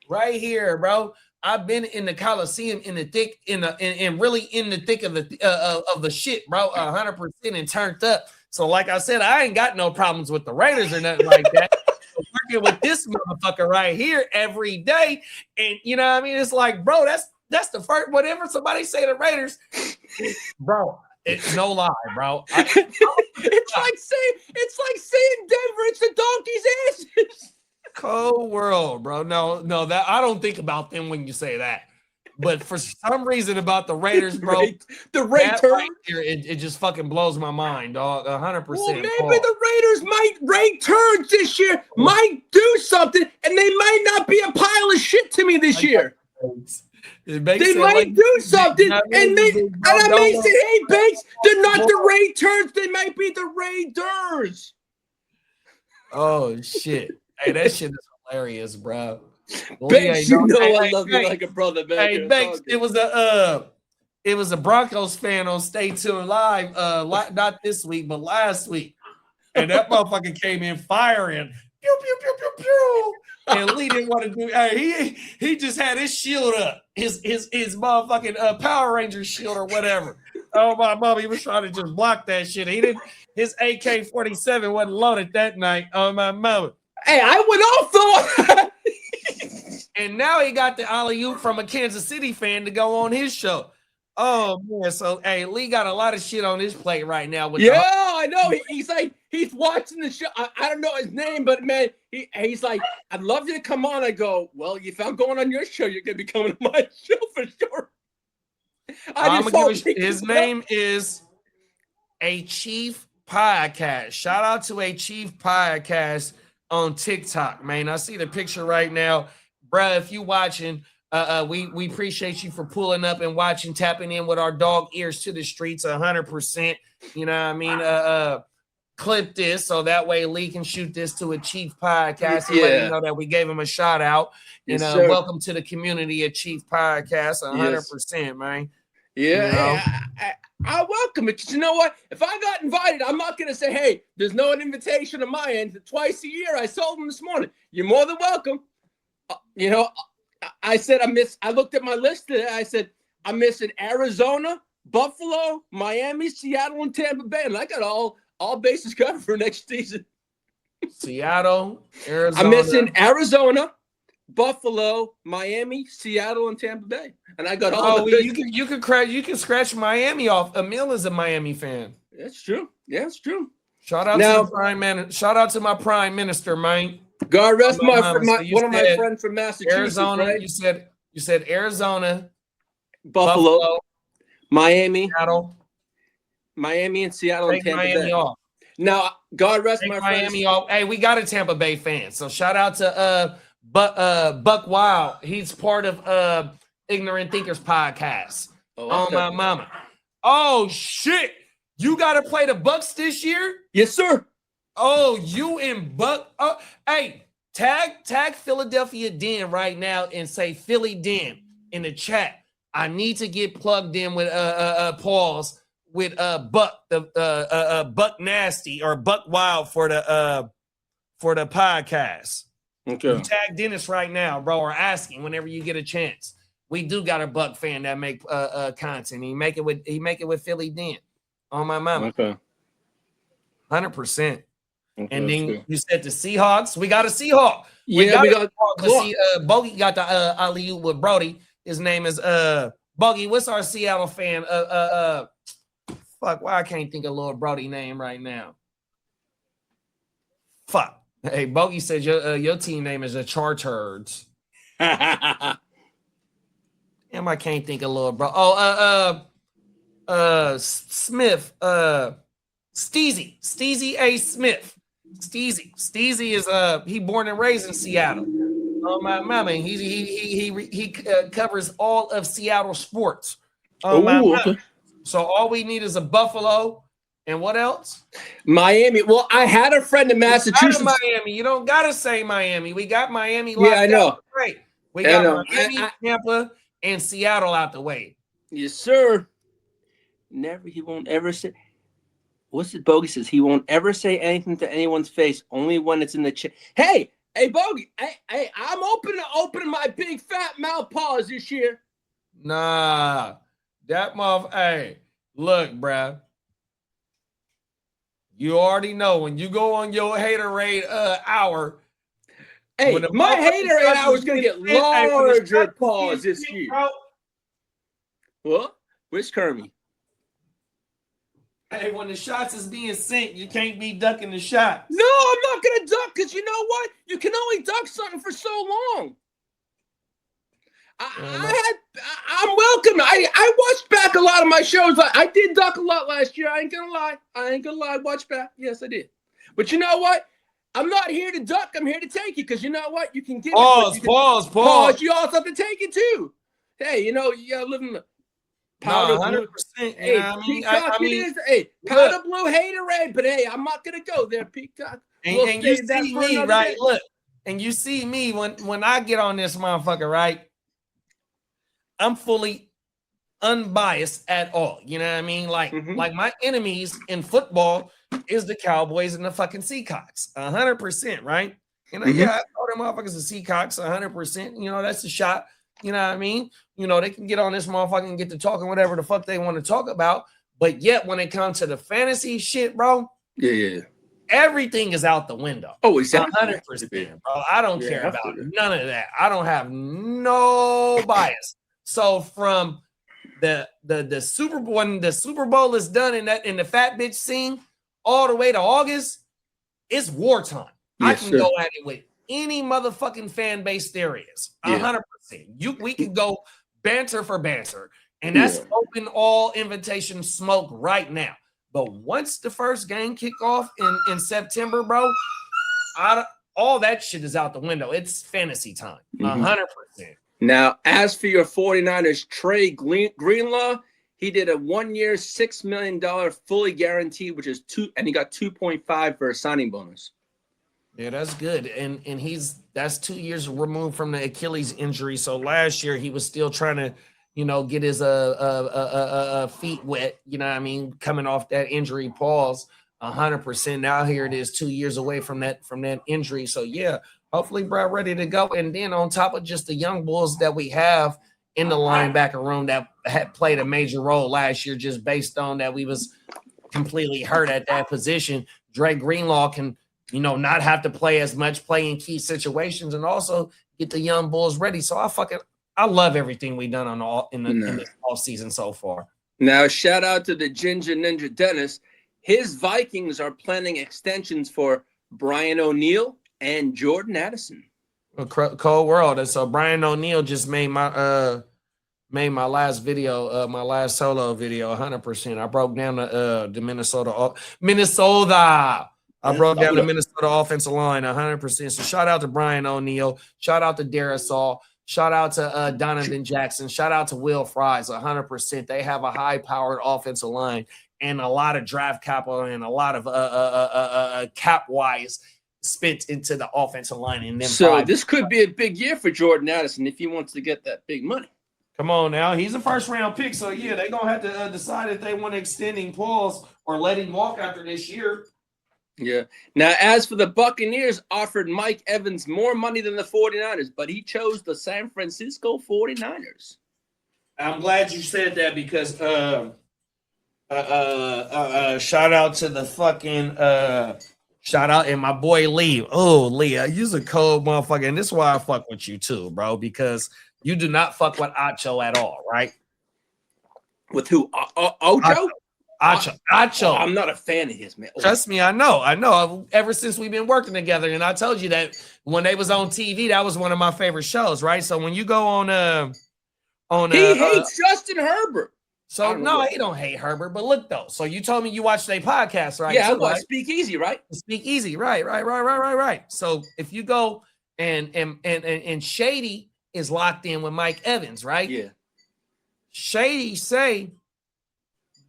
Right here, bro. I've been in the Coliseum in the thick, really in the thick of the shit, bro. 100% and turned up. So, like I said, I ain't got no problems with the Raiders or nothing like that. Working with this motherfucker right here every day, and you know what I mean. It's like, bro, that's the first. Whatever somebody say the Raiders, bro, it's no lie, bro. It's like saying Denver. It's the donkey's asses. Cold world, bro. No, that I don't think about them when you say that. But for some reason about the Raiders, bro, the Raiders right here, it just fucking blows my mind, dog. 100%. Well, maybe the Raiders might rate turds this year, might do something, and they might not be a pile of shit to me this year. They might do something, and I may say, "Hey, Bakes, they're not the Ray Turds. They might be the Raiders." Oh shit! Hey, that shit is hilarious, bro. Bakes, I love you like a brother, man. Hey, Bakes, it was a Broncos fan on Stay Tuned Live, not this week, but last week. And that motherfucker came in firing. pew, pew, pew, pew, pew. And Lee didn't want to do. Hey, he just had his shield up, his motherfucking Power Ranger shield or whatever. Oh my mom, he was trying to just block that shit. He didn't. His AK-47 wasn't loaded that night. Oh my mother. Hey, I went off though. And now he got the alley-oop from a Kansas City fan to go on his show. Oh man, so hey, Lee got a lot of shit on his plate right now. With I know. He's like, he's watching the show. I don't know his name, but man, he's like, I'd love you to come on. I go, well, if I'm going on your show, you're gonna be coming to my show for sure. His name is A Chief Podcast. Shout out to A Chief Podcast on TikTok, man. I see the picture right now. Bruh, if you watching, we appreciate you for pulling up and watching, tapping in with our dog ears to the streets 100%. You know what I mean? Clip this so that way Lee can shoot this to A Chief Podcast and let him know that we gave him a shout out. And welcome to the community of Chief Podcast 100%, man. Yeah, you know? I welcome it. Because you know what? If I got invited, I'm not going to say, hey, there's no invitation on my end. Twice a year, I told them this morning, you're more than welcome. I said I looked at my list today. I said I'm missing Arizona, Buffalo, Miami, Seattle, and Tampa Bay, and I got all bases covered for next season. Seattle, Arizona. I'm missing Arizona, Buffalo, Miami, Seattle, and Tampa Bay, and I got all. You can scratch Miami off. Emil is a Miami fan. That's true. Yeah, it's true. Shout out to my prime minister, man. God rest one of my friends from Massachusetts. Arizona, right? you said Arizona, Buffalo, Miami, Seattle, Miami and Seattle and Tampa Miami Bay. Off. Now, God rest my Miami friends. off. Hey, we got a Tampa Bay fan, so shout out to Buck Wild. He's part of Ignorant Thinkers podcast. My mama. Oh shit! You got to play the Bucks this year? Yes, sir. Oh, you and Buck. Oh, hey, tag Philadelphia Den right now and say Philly Den in the chat. I need to get plugged in with Paul's with Buck Buck Nasty or Buck Wild for the podcast. Okay. You tag Dennis right now, bro, or ask him whenever you get a chance. We do got a Buck fan that make content. He make it with Philly Den on my mama. Okay. 100%. Okay, and then you said the Seahawks. We got a Seahawk. We got Bogey got the alley-oop with Brody. His name is Bogey. What's our Seattle fan? Fuck, why I can't think of Lord Brody name right now. Fuck. Hey, Bogey said your team name is the Charturds. Damn, I can't think of Lord Bro. Smith. Steezy A. Smith. Steezy is he born and raised in Seattle. Oh my mama, he covers all of Seattle sports. Oh my mama. Okay. So all we need is a Buffalo and what else? Miami. Well, I had a friend in Massachusetts. Miami. You don't gotta say Miami. We got Miami. Yeah, I know. Great. We got Miami, Tampa, and Seattle out the way. Yes, sir. He won't ever say. What's it? Bogey says he won't ever say anything to anyone's face, only when it's in the chat. Hey, Bogey, I'm opening my big fat mouth paws this year. Nah, that hey, look, bruh. You already know when you go on your haterade hour. Hey, my haterade hour is gonna get larger paws this year. What? Where's Kermit? Hey, when the shots is being sent, you can't be ducking the shots. No, I'm not gonna duck because you know what? You can only duck something for so long. I'm welcome. I watched back a lot of my shows. I did duck a lot last year. I ain't gonna lie. Watch back. Yes, I did. But you know what? I'm not here to duck. I'm here to take it because you know what? You can get pause. You also have to take it too. Hey, you gotta live in the powder 100%. Hey, Peacock, powder blue haterade. But hey, I'm not gonna go there, Peacock. And you see me, right? Look, and you see me when I get on this motherfucker, right? I'm fully unbiased at all. You know what I mean? Like my enemies in football is the Cowboys and the fucking Seahawks. 100%, right? You know, yeah, I throw them motherfuckers to Seahawks 100%. You know, that's a shot. You know what I mean? You know, they can get on this motherfucker and get to talking whatever the fuck they want to talk about. But yet, when it comes to the fantasy shit, bro, everything is out the window. Oh, exactly. 100%, bro. I don't care about none of that. I don't have no bias. So from the Super Bowl, when the Super Bowl is done in the fat bitch scene, all the way to August, it's wartime. I can go at it with any motherfucking fan base there is. 100%. We can go banter for banter. And that's open all invitation smoke right now. But once the first game kick off in September, bro, all that shit is out the window. It's fantasy time. 100%. Now, as for your 49ers, Trey Greenlaw, he did a 1-year, $6 million fully guaranteed, which is and he got 2.5 for a signing bonus. Yeah, that's good. And that's 2 years removed from the Achilles injury. So last year he was still trying to, you know, get his feet wet, you know what I mean, coming off that injury pause 100%. Now here it is 2 years away from that injury. So yeah, hopefully bro ready to go. And then on top of just the young bulls that we have in the linebacker room that had played a major role last year, just based on that we was completely hurt at that position, Dre Greenlaw can, you know, not have to play as much, play in key situations, and also get the young bulls ready. So I love everything we've done in this all season so far. Now, shout out to the Ginger Ninja Dennis. His Vikings are planning extensions for Brian O'Neill and Jordan Addison. Cold world. And so Brian O'Neill just made my last video, my last solo video, 100%. I broke down the Minnesota. I broke down the Minnesota offensive line 100%. So shout out to Brian O'Neill. Shout out to Darrisaw. Shout out to Donovan Jackson. Shout out to Will Fries 100%. They have a high-powered offensive line and a lot of draft capital and a lot of cap-wise spent into the offensive line. And then so this could be a big year for Jordan Addison if he wants to get that big money. Come on now. He's a first-round pick. So, yeah, they're going to have to decide if they want to extend him pause or let him walk after this year. Yeah. Now, as for the Buccaneers, offered Mike Evans more money than the 49ers, but he chose the San Francisco 49ers. I'm glad you said that because shout out to the fucking shout out and my boy Lee. Oh, Lee, you're a cold motherfucker. And this is why I fuck with you too, bro, because you do not fuck with Acho at all, right? With who? Ocho? Acho. I'm not a fan of his, man. Trust me, I know. Ever since we've been working together, and I told you that when they was on TV, that was one of my favorite shows, right? So when you go on he hates Justin Herbert. So no, he don't hate Herbert. But look though, so you told me you watched their podcast, right? Yeah, I watched Speak Easy, right? Speak Easy, right. So if you go and Shady is locked in with Mike Evans, right? Yeah. Shady say,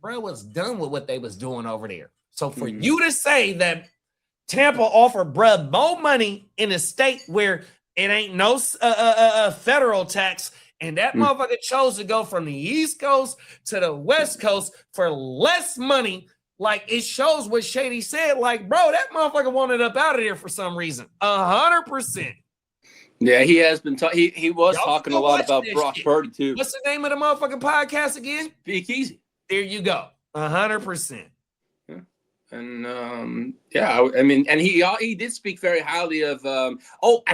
bro was done with what they was doing over there. So for you to say that Tampa offered bruh more money in a state where it ain't no federal tax, and that motherfucker chose to go from the East Coast to the West Coast for less money, like it shows what Shady said. Like, bro, that motherfucker wanted up out of there for some reason. 100%. Yeah, he has been talking. He was talking a lot about Brock Purdy too. What's the name of the motherfucking podcast again? Speak Easy. There you go. 100%. Yeah. And I mean, and he did speak very highly of and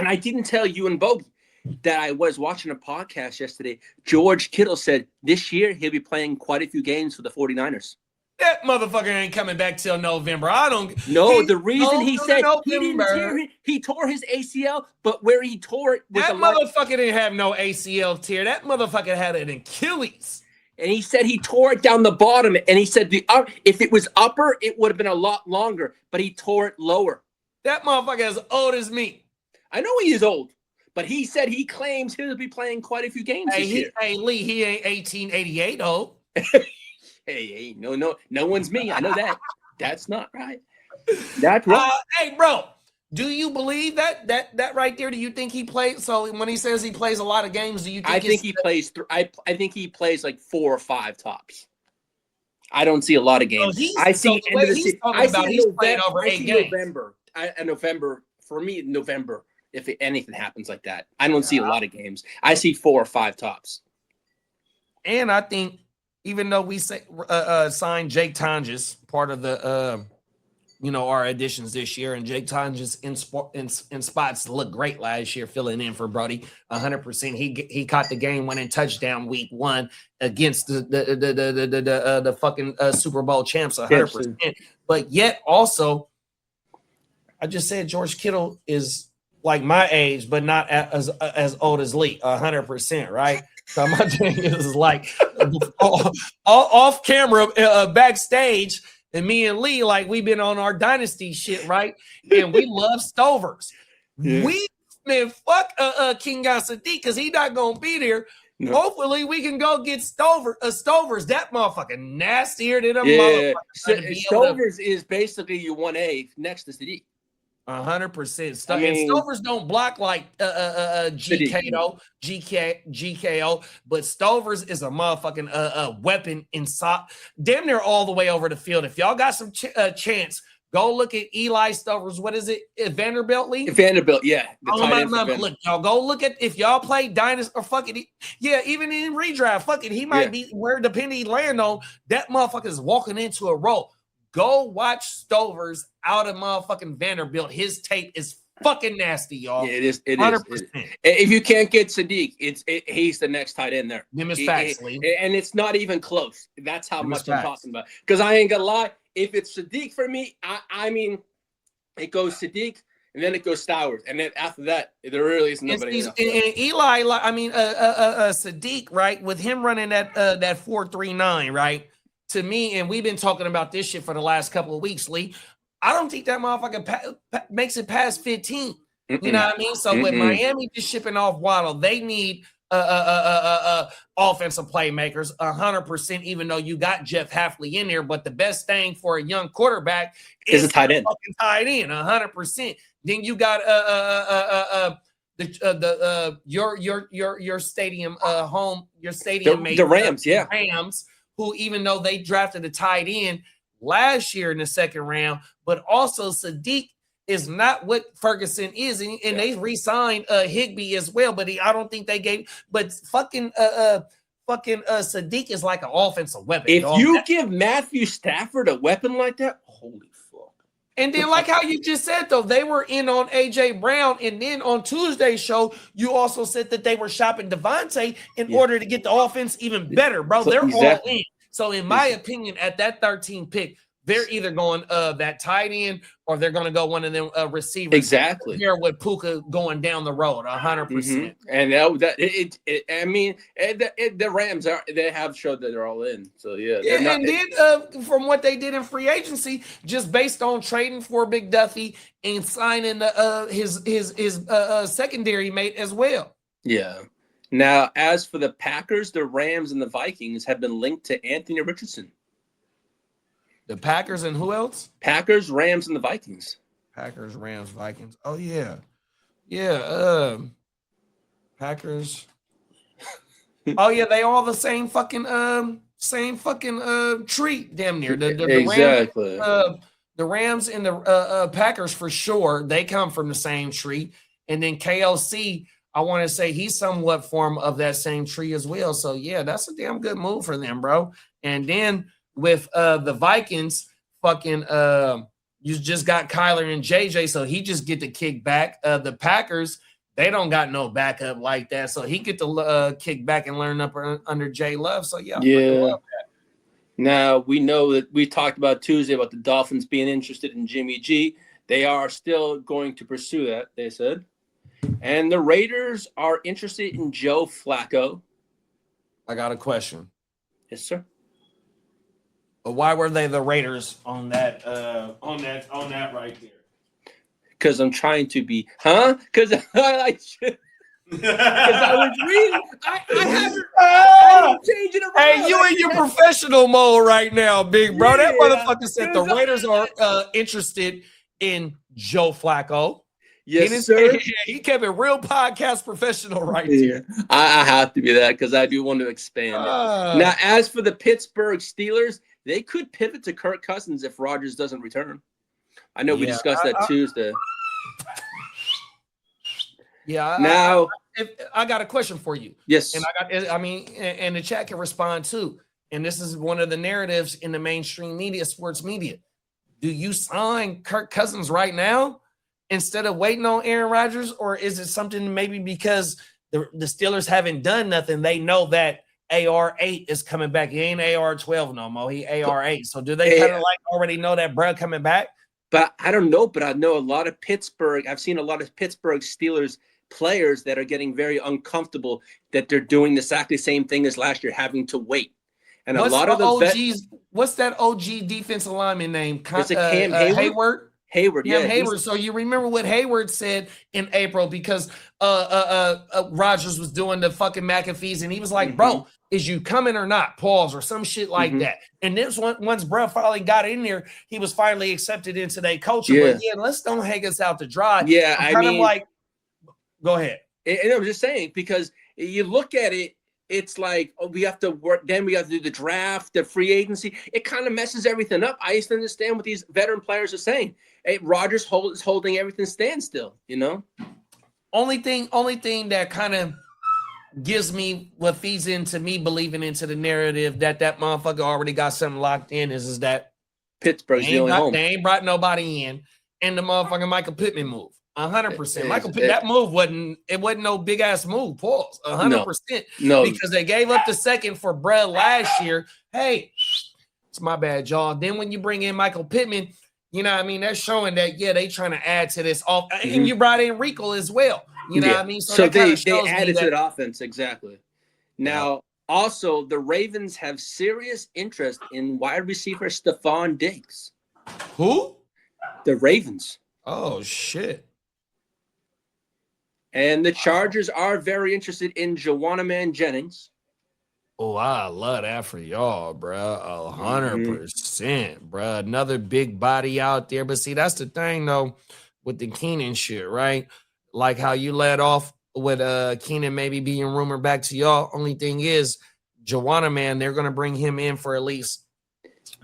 I didn't tell you and Bogey that I was watching a podcast yesterday. George Kittle said this year he'll be playing quite a few games for the 49ers. That motherfucker ain't coming back till November. I don't know. The reason he said he tore his ACL, but where he tore it was that motherfucker didn't have no ACL tear. That motherfucker had an Achilles. And he said he tore it down the bottom. And he said if it was upper, it would have been a lot longer. But he tore it lower. That motherfucker is old as me. I know he is old. But he said he claims he'll be playing quite a few games this year. Hey, Lee, he ain't 1888 old. Hey, no one's me. I know that. That's not right. That's right. Hey, bro, do you believe that right there? Do you think he plays? So when he says he plays a lot of games, do you think I think he plays I think he plays like 4 or 5 tops. I don't see a lot of games. I see November for me, November, if anything happens like that. I don't see a lot of games. I see 4 or 5 tops. And I think even though we signed Jake Tonjes, part of the our additions this year, and Jake Tonjes in spots looked great last year, filling in for Brody 100%. He caught the game-winning touchdown week 1 against the fucking Super Bowl champs 100%. But yet also, I just said George Kittle is like my age, but not as old as Lee, 100%, right? So my thing is like off camera, backstage, and me and Lee, like we've been on our dynasty shit, right? And we love Stovers. Yeah. Fuck King Sadiq because he not gonna be there. No. Hopefully we can go get Stovers. That motherfucker nastier than a motherfucker. Stovers is basically your 1A next to Sadiq. 100%. And Stovers don't block like GKO, but Stovers is a motherfucking weapon inside, damn near all the way over the field. If y'all got some chance, go look at Eli Stovers. What is it? Vanderbilt Lee? Vanderbilt, yeah. Look, y'all go look at if y'all play Dynasty or fucking even in redraft, fucking he might be where depending he land on, that motherfucker is walking into a role. Go watch Stovers out of motherfucking Vanderbilt. His tape is fucking nasty, y'all. Yeah, it is. 100%. If you can't get Sadiq, he's the next tight end there. And it's not even close. That's how much I'm talking about. Because I ain't gonna lie, if it's Sadiq for me, I mean, it goes Sadiq and then it goes Stowers, and then after that, there really is nobody else. And Eli, Sadiq, right, with him running that 4.39, right. To me, and we've been talking about this shit for the last couple of weeks, Lee. I don't think that motherfucker makes it past 15. You know what I mean? So with Miami just shipping off Waddle, they need offensive playmakers 100%. Even though you got Jeff Hafley in there, but the best thing for a young quarterback is a tight end. Fucking tight end, 100%. Then you got your stadium mate, the Rams, Rams. Who, even though they drafted a tight end last year in the second round, but also Sadiq is not what Ferguson is, and they re-signed Higbee as well. But I don't think they gave. But fucking Sadiq is like an offensive weapon. If you give Matthew Stafford a weapon like that, holy fuck! And then, like how you just said, though, they were in on AJ Brown, and then on Tuesday's show, you also said that they were shopping Devontae in order to get the offense even better, bro. They're all in. So, in my opinion, at that 13 pick, they're either going that tight end or they're going to go one of them receivers. Exactly. Here with Puka going down the road, 100%. And the Rams they have showed that they're all in. So and then from what they did in free agency, just based on trading for Big Duffy and signing his secondary mate as well. Yeah. Now, as for the Packers, the Rams, and the Vikings have been linked to Anthony Richardson. The Packers and who else? Packers, Rams, and the Vikings. Packers, Rams, Vikings. Oh, yeah. Yeah. Packers. Oh, yeah. They all the same fucking tree, damn near. Exactly. The Rams and the Packers, for sure, they come from the same tree. And then KLC, I want to say he's somewhat form of that same tree as well. So, yeah, that's a damn good move for them, bro. And then with the Vikings, fucking you just got Kyler and JJ, so he just get to kick back. The Packers, they don't got no backup like that, so he get to kick back and learn up under Jay Love. So, yeah. Love that. Now, we know that we talked about Tuesday about the Dolphins being interested in Jimmy G. They are still going to pursue that, they said. And the Raiders are interested in Joe Flacco. I got a question. Yes, sir. But why were they the Raiders on that right there? Because I'm trying to be, Because I was reading. I haven't changed it around. Hey, you in your professional mode right now, big bro. That motherfucker said the Raiders are interested in Joe Flacco. Yes, sir. He kept it real podcast professional right there. I have to be that because I do want to expand it. Now, as for the Pittsburgh Steelers, they could pivot to Kirk Cousins if Rodgers doesn't return. I know we discussed that Tuesday. Yeah. Now, I got a question for you. Yes. And and the chat can respond too. And this is one of the narratives in the mainstream media, sports media. Do you sign Kirk Cousins right now instead of waiting on Aaron Rodgers? Or is it something maybe because the Steelers haven't done nothing? They know that AR8 is coming back. He ain't AR12 no more. He AR8. So do they kind of like already know that bruh coming back? But I don't know. But I know a lot of Pittsburgh. I've seen a lot of Pittsburgh Steelers players that are getting very uncomfortable that they're doing exactly the same thing as last year, having to wait. And What's a lot of the OGs? What's that OG defensive lineman name? Is it Cam Hayward? Hayward, yeah, Hayward. So you remember what Hayward said in April because Rodgers was doing the fucking McAfees, and he was like, "Bro, is you coming or not?" Pause or some shit like that. And this one, once bro finally got in there, he was finally accepted into their culture. Yeah. But yeah, let's don't hang us out to dry. Yeah, I mean, like, go ahead. And I was just saying, because you look at it, it's like, oh, we have to work. Then we have to do the draft, the free agency. It kind of messes everything up. I used to understand what these veteran players are saying. Hey, Rodgers is holding everything standstill, you know? Only thing that kind of gives me what feeds into me believing into the narrative that motherfucker already got something locked in is that Pittsburgh's the only home. They ain't brought nobody in, and the motherfucking Michael Pittman move. 100%. Michael Pittman, that move wasn't no big ass move. Pause. 100%. No, because they gave up the second for Brad last year. Hey, it's my bad, y'all. Then when you bring in Michael Pittman, you know what I mean? That's showing that, yeah, they trying to add to this off. And you brought in Rico as well. You know what I mean? So they added to the offense. Exactly. Now, also, the Ravens have serious interest in wide receiver Stephon Diggs. Who? The Ravens. Oh, shit. And the Chargers are very interested in Joanna Jennings. Oh, I love that for y'all, bro. 100%, bro. Another big body out there. But see, that's the thing, though, with the Keenan shit, right? Like how you led off with Keenan maybe being rumored back to y'all. Only thing is, Joanna, they're going to bring him in for at least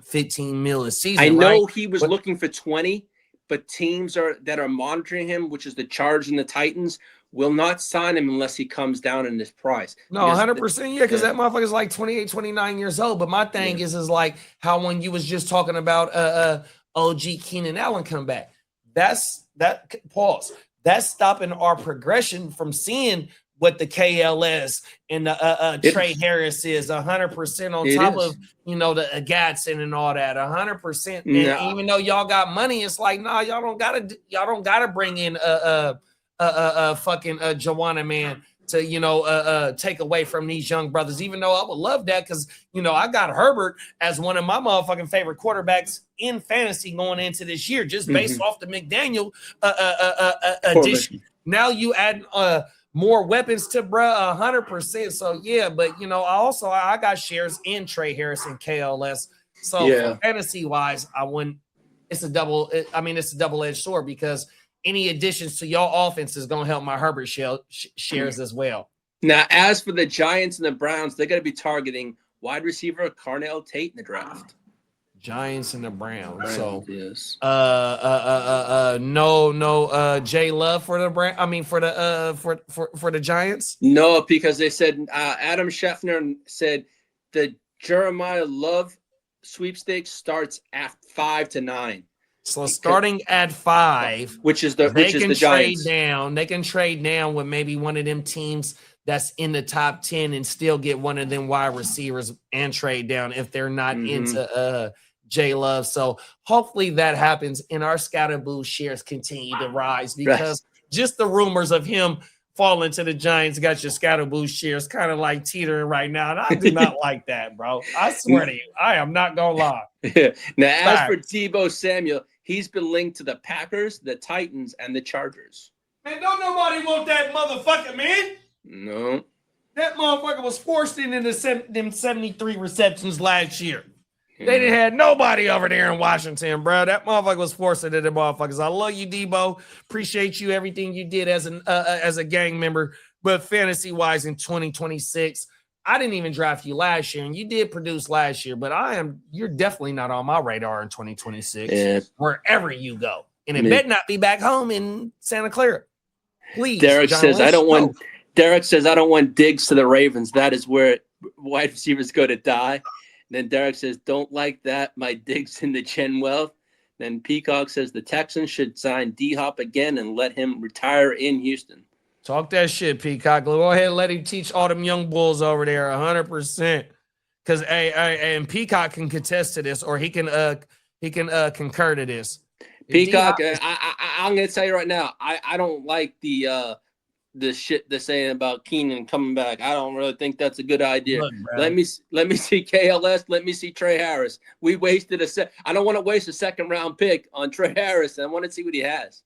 15 mil a season. I know he was looking for 20, but teams that are monitoring him, which is the Chargers and the Titans, will not sign him unless he comes down in this price. No, 100%. Yeah, because that motherfucker is like 28, 29 years old. But my thing is like how when you was just talking about OG Keenan Allen come back. Pause. That's stopping our progression from seeing what the KLS and the Trey Harris is 100% on top of, you know, the Gatson and all that 100%. And even though y'all got money, it's like, nah, y'all don't gotta bring in fucking Joanna to, you know, take away from these young brothers, even though I would love that because, you know, I got Herbert as one of my motherfucking favorite quarterbacks in fantasy going into this year, just based off the McDaniel addition. Now you add more weapons to bruh 100%. So yeah, but you know, I got shares in Trey Harris and KLS. So for fantasy wise, it's a double-edged sword because any additions to your offense is going to help my Herbert shares as well. Now, as for the Giants and the Browns, they're going to be targeting wide receiver Carnell Tate in the draft. Giants and the Browns. So, yes. No, Jay Love for the Browns. I mean, for the Giants. No, because they said Adam Schefter said the Jeremiah Love sweepstakes starts at 5 to 9. So starting at 5, which is the Giants. They can trade down with maybe one of them teams that's in the top 10 and still get one of them wide receivers and trade down if they're not into J Love. So hopefully that happens and our Scatterboo shares continue to rise because just the rumors of him falling to the Giants got your Scatterboo shares kind of like teetering right now. And I do not like that, bro. I swear to you, I am not going to lie. Now, as for Deebo Samuel, he's been linked to the Packers, the Titans, and the Chargers. Man, don't nobody want that motherfucker, man. No. That motherfucker was forced into them 73 receptions last year. They didn't have nobody over there in Washington, bro. That motherfucker was forced into the motherfuckers. I love you, Debo. Appreciate you, everything you did as a gang member. But fantasy-wise in 2026, I didn't even draft you last year, and you did produce last year, but you're definitely not on my radar in 2026, wherever you go. And it better not be back home in Santa Clara. Please. Derek John, says I don't go. want. Derek says I don't want Diggs to the Ravens. That is where wide receivers go to die. Then Derek says don't like that. My Diggs in the Chen Wealth. Then Peacock says the Texans should sign D-Hop again and let him retire in Houston. Talk that shit, Peacock. Go ahead and let him teach all them young bulls over there 100%. Because and Peacock can contest to this, or he can concur to this. Peacock, I'm gonna tell you right now, I don't like the shit they're saying about Keenan coming back. I don't really think that's a good idea. Look, let me see KLS. Let me see Trey Harris. We wasted I don't want to waste a second round pick on Trey Harris. I want to see what he has.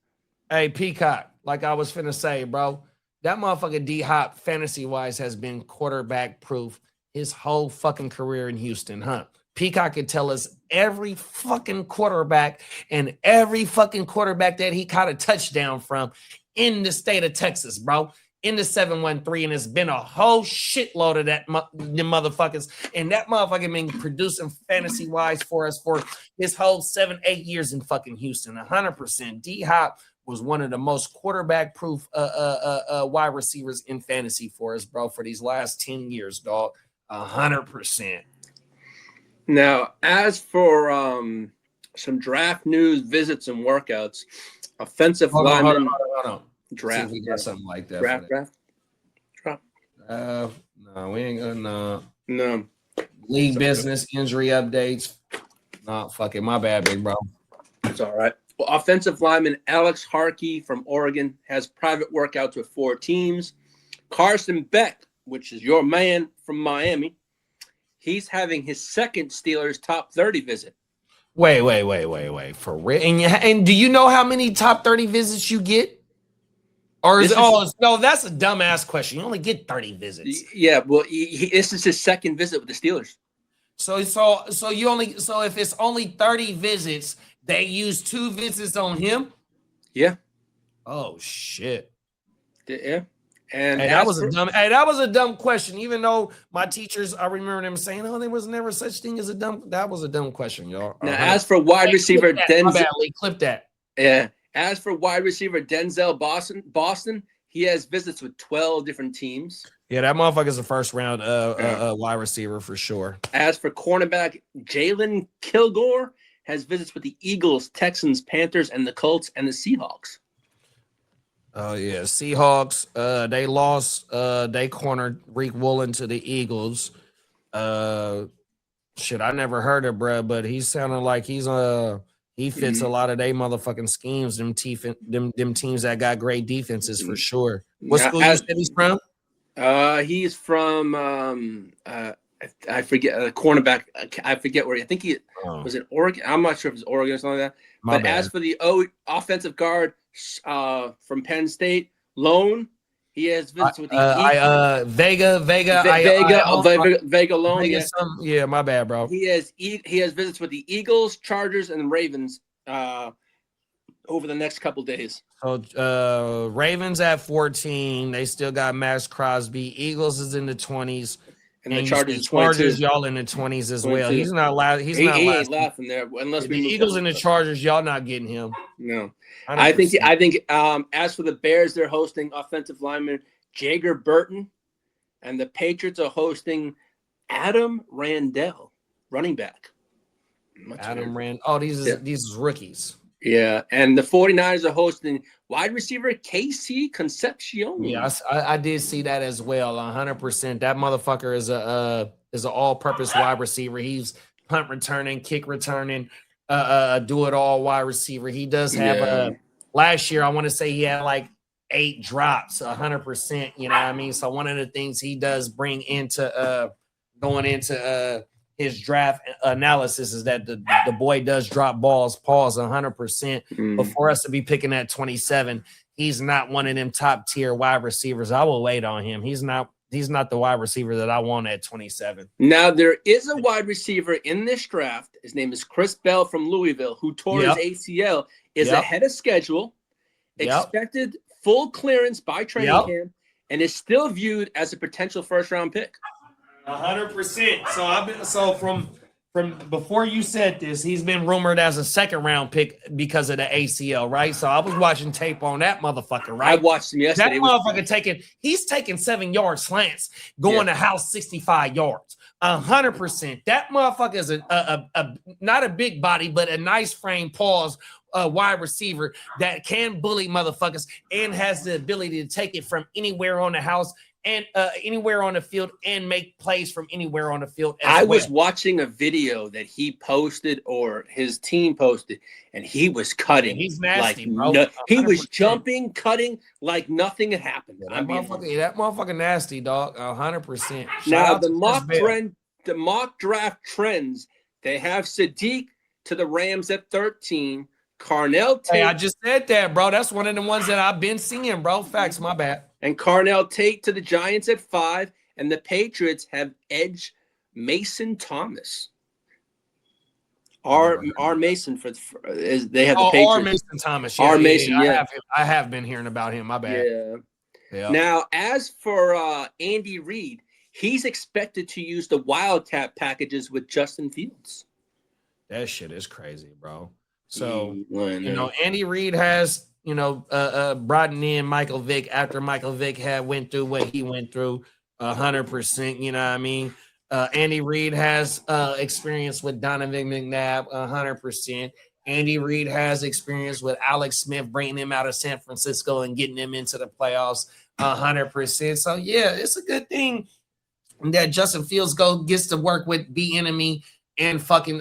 Hey, Peacock, like I was finna say, bro, that motherfucker D-Hop fantasy wise has been quarterback proof his whole fucking career in Houston, huh? Peacock could tell us every fucking quarterback and every fucking quarterback that he caught a touchdown from in the state of Texas, bro, in the 713, and it's been a whole shitload of them motherfuckers, and that motherfucker been producing fantasy-wise for us for his whole 7-8 years in fucking Houston, 100%. D-Hop was one of the most quarterback-proof wide receivers in fantasy for us, bro, for these last 10 years, dog, 100%. Now, as for some draft news, visits, and workouts, offensive lineman. Hold on. Draft. See if we got something like that. Draft. No, we ain't gonna. No. League business, injury updates. Nah, fuck it. My bad, big bro. It's all right. Well, offensive lineman Alex Harkey from Oregon has private workouts with 4 teams. Carson Beck, which is your man from Miami, he's having his second Steelers top 30 visit. Wait. For real? And do you know how many top 30 visits you get? Or no, that's a dumbass question. You only get 30 visits. Yeah, well, this is his second visit with the Steelers. So if it's only 30 visits, they use 2 visits on him? Yeah. Oh shit. Yeah. And that was a dumb question. Even though my teachers, I remember them saying, "Oh, there was never such thing as a dumb." That was a dumb question, y'all. Now, as for wide receiver Denzel, clip that. Yeah. As for wide receiver Denzel Boston, he has visits with 12 different teams. Yeah, that motherfucker's a first round wide receiver for sure. As for cornerback Jalen Kilgore, has visits with the Eagles, Texans, Panthers, and the Colts and the Seahawks. Oh yeah, Seahawks. They lost. They cornered Reek Woolen to the Eagles. Shit, I never heard of bruh, but he sounded like he fits a lot of they motherfucking schemes. Them teams that got great defenses for sure. What school you said he's from? He's from I forget cornerback. I forget where. I think he was in Oregon. I'm not sure if it's Oregon or something like that. But as for the offensive guard from Penn State, Lone, he has visits with the Vega Lone. Yeah, my bad, bro. He has visits with the Eagles, Chargers, and Ravens over the next couple days. So Ravens at 14. They still got Max Crosby. Eagles is in the 20s. And the Chargers, y'all in the 20s as 22. Well. He's not allowed. He ain't laughing there unless the Eagles and the Chargers. Y'all not getting him. No, 100%. I think. As for the Bears, they're hosting offensive lineman Jager Burton, and the Patriots are hosting Adam Randall, running back. These is rookies. Yeah, and the 49ers are hosting wide receiver Casey Concepcion. Yeah, I did see that as well. 100%. That motherfucker is an all-purpose wide receiver. He's punt returning, kick returning, do it all wide receiver. He does have last year. I want to say he had like 8 drops, 100%. You know what I mean? So one of the things he does bring into going into his draft analysis is that the boy does drop balls, pause 100%. But for us to be picking at 27, he's not one of them top tier wide receivers. I will wait on him. He's not the wide receiver that I want at 27. Now there is a wide receiver in this draft. His name is Chris Bell from Louisville, who tore his ACL, is ahead of schedule, expected full clearance by training camp, and is still viewed as a potential first round pick. 100%. So from from before you said this, he's been rumored as a second-round pick because of the ACL, right? So I was watching tape on that motherfucker, right? I watched him yesterday. That motherfucker he's taking 7-yard slants, going to house 65 yards. 100%. That motherfucker is a not a big body, but a nice frame, wide receiver that can bully motherfuckers and has the ability to take it from anywhere on the house and anywhere on the field and make plays from anywhere on the field. I was watching a video that he posted or his team posted, and he was cutting. Yeah, he's nasty, like bro. He was jumping, cutting like nothing had happened. Yeah, that motherfucker nasty, dog. 100%. Now the mock draft trends, they have Sadiq to the Rams at 13. Carnell Tate. Hey, I just said that, bro. That's one of the ones that I've been seeing, bro. Facts, my bad. And Carnell Tate to the Giants at 5. And the Patriots have edge Mason Thomas. R. Mason they have the Patriots. R. Mason Thomas. Yeah, R. Mason, yeah. I have been hearing about him. My bad. Yeah. Now, as for Andy Reid, he's expected to use the Wildcat packages with Justin Fields. That shit is crazy, bro. So, Andy Reid has, brought in Michael Vick after Michael Vick had went through what he went through 100%, you know what I mean? Andy Reid has experience with Donovan McNabb 100%. Andy Reid has experience with Alex Smith, bringing him out of San Francisco and getting him into the playoffs 100%. So, yeah, it's a good thing that Justin Fields gets to work with Bieniemy and fucking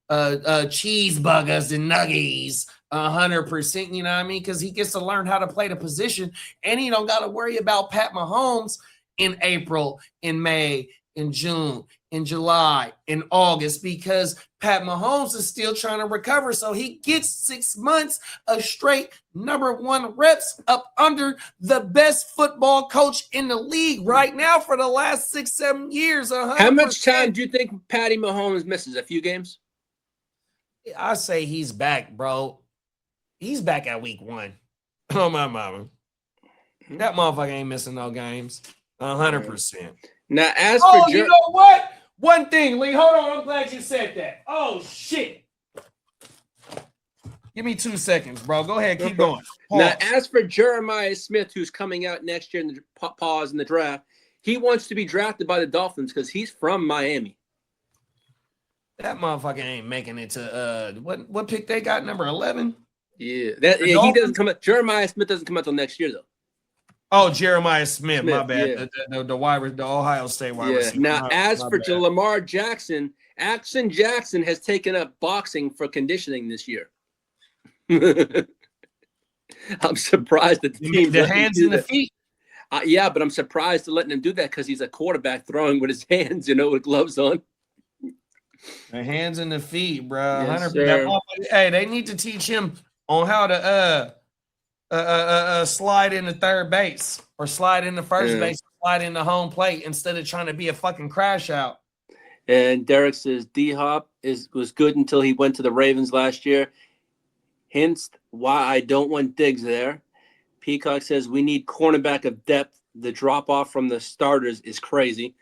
cheeseburgers and nuggies 100%, you know what I mean? Because he gets to learn how to play the position, and he don't got to worry about Pat Mahomes in April, in May, in June, in July, in August, because Pat Mahomes is still trying to recover. So he gets 6 months of straight number 1 reps up under the best football coach in the league right now for the last 6-7 years. 100%. How much time do you think Patty Mahomes misses? A few games? I say he's back, bro. He's back at week 1. Oh, my mama. That motherfucker ain't missing no games. 100%. Now, as for you know what? One thing, Lee. Hold on. I'm glad you said that. Oh, shit. Give me 2 seconds, bro. Go ahead. Keep going. Pause. Now, as for Jeremiah Smith, who's coming out next year in the draft, he wants to be drafted by the Dolphins because he's from Miami. That motherfucker ain't making it to what pick they got, number 11? Yeah, he doesn't come up. Jeremiah Smith doesn't come out till next year though. Oh, Jeremiah Smith, my bad. Yeah. The Ohio State wide receiver. Now, as for Lamar Jackson, Action Jackson has taken up boxing for conditioning this year. I'm surprised that the team hands and the feet. Yeah, but I'm surprised to letting him do that because he's a quarterback throwing with his hands, with gloves on. The hands and the feet, bro. Yes, hey, they need to teach him on how to slide into third base or slide into first base, slide into home plate instead of trying to be a fucking crash out. And Derek says D-Hop was good until he went to the Ravens last year. Hence why I don't want Diggs there. Peacock says we need cornerback of depth. The drop off from the starters is crazy.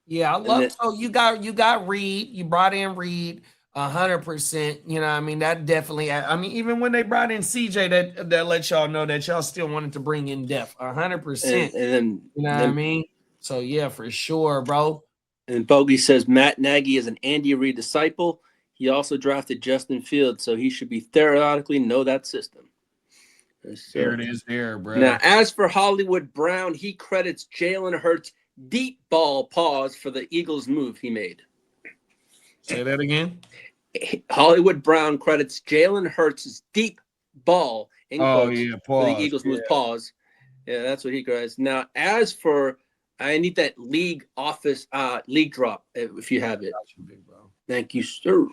Yeah, I love. So you got Reed. You brought in Reed 100%. You know, I mean that definitely. I mean, even when they brought in CJ, that let y'all know that y'all still wanted to bring in depth 100%. And then you know what I mean. So yeah, for sure, bro. And Bogey says Matt Nagy is an Andy Reid disciple. He also drafted Justin Fields, so he should be theoretically know that system. There it is, there, bro. Now, as for Hollywood Brown, he credits Jalen Hurts' deep ball pause for the Eagles' move he made. Say that again. Hollywood Brown credits Jalen Hurts' deep ball for the Eagles' move pause. Yeah, that's what he credits. Now, as for I need that league drop if you have it. Big bro. Thank you, sir.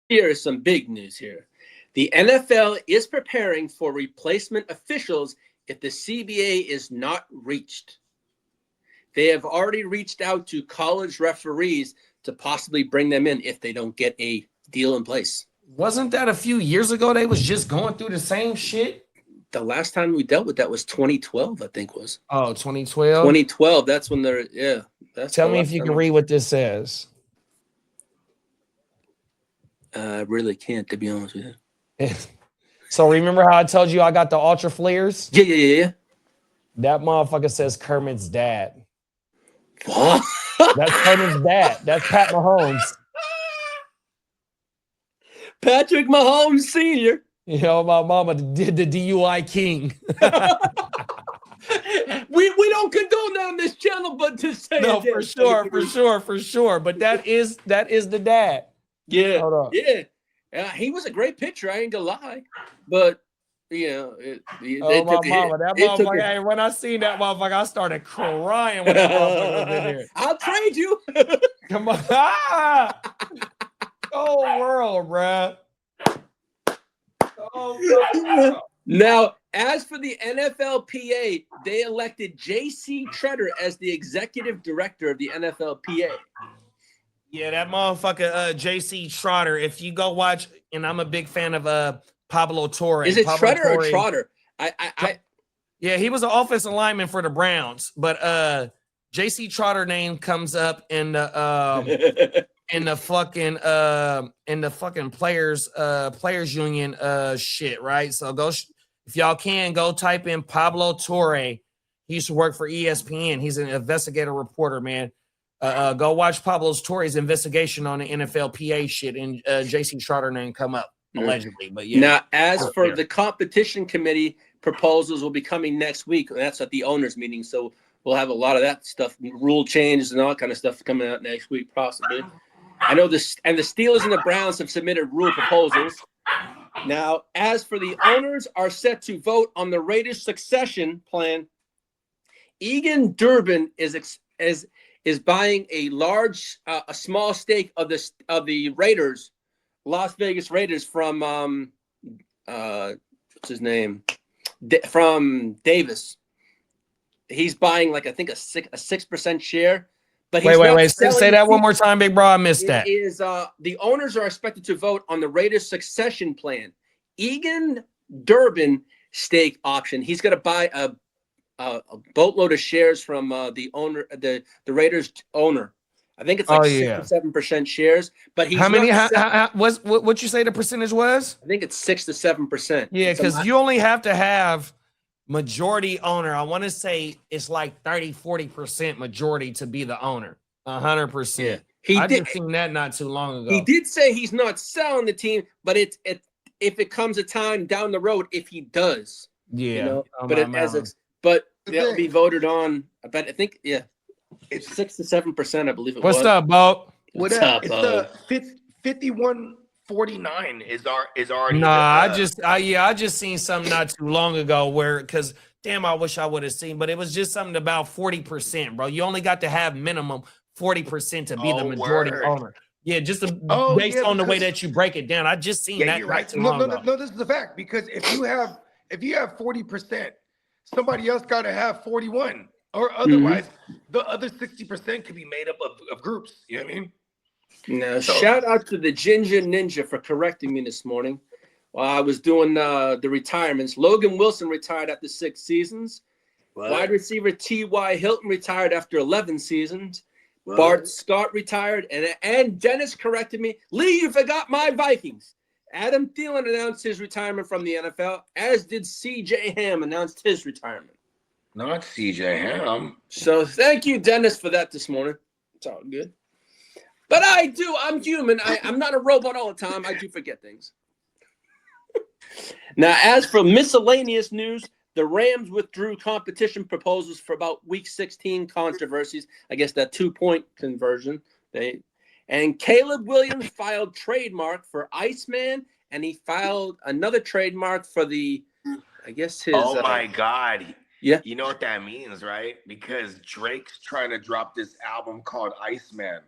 Here is some big news here. The NFL is preparing for replacement officials if the CBA is not reached. They have already reached out to college referees to possibly bring them in if they don't get a deal in place. Wasn't that a few years ago? They was just going through the same shit. The last time we dealt with that was 2012, I think was. Oh, 2012? 2012, that's when they're, yeah. Tell me if you can read what this says. I really can't, to be honest with you. So remember how I told you I got the Ultra Flares? Yeah. That motherfucker says Kermit's dad. What? That's Kermit's dad. That's Pat Mahomes. Patrick Mahomes Sr. You know, my mama did the DUI king. we don't condone that on this channel, but to say no, for sure. But that is the dad. Yeah, hold on. Yeah. He was a great pitcher. I ain't gonna lie, but you know, when I seen that motherfucker, I started crying when that motherfucker was in there. I'll trade you. Come on, whole world, bruh. Now, as for the NFLPA, they elected J.C. Treader as the executive director of the NFLPA. Yeah, that motherfucker, J.C. Trotter. If you go watch, and I'm a big fan of Pablo Torre. Is it Pablo Treader Torre, or Trotter? Yeah, he was an offensive lineman for the Browns, but J.C. Trotter name comes up in the in the fucking players union shit, right? So go if y'all can go type in Pablo Torre. He used to work for ESPN. He's an investigative reporter, man. Go watch Pablo Torre's investigation on the NFLPA shit, and J.C. Trotter name come up allegedly. But yeah. Now, as for the competition committee, proposals will be coming next week. That's at the owners' meeting, so we'll have a lot of that stuff, rule changes and all kind of stuff coming out next week, possibly. I know this, and the Steelers and the Browns have submitted rule proposals. Now, as for the owners are set to vote on the Raiders' succession plan, Egan Durbin is buying a small stake of the Raiders, Las Vegas Raiders, from what's his name, from Davis. He's buying like I think a 6% share. But wait. Say that one more time, big bro. I missed that. The owners are expected to vote on the Raiders succession plan. Egan Durbin stake option. He's going to buy a boatload of shares from the owner, the Raiders owner. I think it's like 6 to 7% shares. But he's how many? What you say the percentage was? I think it's 6 to 7%. Yeah, because you only have to have majority owner. I want to say it's like 30-40% majority to be the owner. 100%. I just seen that not too long ago. He did say he's not selling the team, but if it comes a time down the road, if he does, you know, but that'll be voted on. But I think it's 6 to 7%. I believe it was. What's up, Bo? What's up? It's the 51-49 is already. Nah, I just seen something not too long ago where, because damn, I wish I would have seen, but it was just something about 40%, bro. You only got to have minimum 40% to be the majority owner. Yeah, just based on the way that you break it down. I just seen that. You're right. No, this is the fact, because if you have 40%, somebody else got to have 41, or otherwise the other 60% could be made up of groups. You know what I mean? Now, shout out to the Ginger Ninja for correcting me this morning while I was doing the retirements. Logan Wilson retired after 6 seasons. What? Wide receiver T.Y. Hilton retired after 11 seasons. What? Bart Scott retired. And Dennis corrected me. Lee, you forgot my Vikings. Adam Thielen announced his retirement from the NFL, as did C.J. Ham announced his retirement. Not C.J. Ham. So thank you, Dennis, for that this morning. It's all good. But I'm human. I'm not a robot all the time. I do forget things. Now, as for miscellaneous news, the Rams withdrew competition proposals for about Week 16 controversies. I guess that 2-point conversion. And Caleb Williams filed trademark for Iceman, and he filed another trademark for his. Oh my God. Yeah. You know what that means, right? Because Drake's trying to drop this album called Iceman.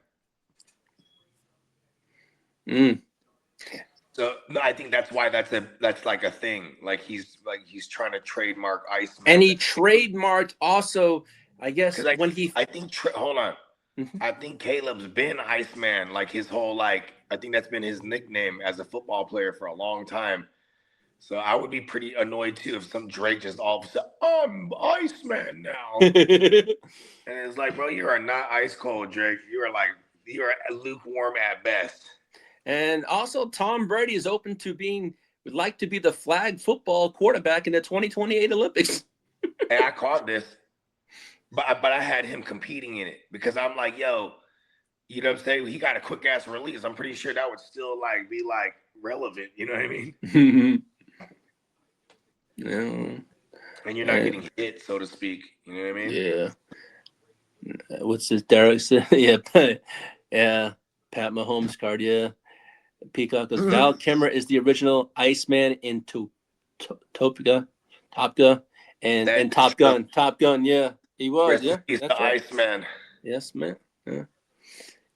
So no, I think that's why that's like a thing. Like he's trying to trademark Iceman. And he trademarked also, I guess, hold on. I think Caleb's been Iceman like his whole I think that's been his nickname as a football player for a long time. So I would be pretty annoyed too if some Drake just all of a sudden, I'm Iceman now. And it's like, bro, you are not ice cold, Drake. You are lukewarm at best. And also Tom Brady is open to would like to be the flag football quarterback in the 2028 Olympics. Hey, I caught this. But I had him competing in it because I'm like, yo, you know what I'm saying? He got a quick ass release. I'm pretty sure that would still be relevant. You know what I mean? Yeah. And you're not getting hit, so to speak. You know what I mean? Yeah. What's this? Derek said, yeah, Pat Mahomes card, yeah. Peacock goes, Val Kilmer is the original Iceman in Top Gun, and Top Gun. Top Gun, yeah. He was, yeah. He's the right. Iceman. Yes, man. Yeah.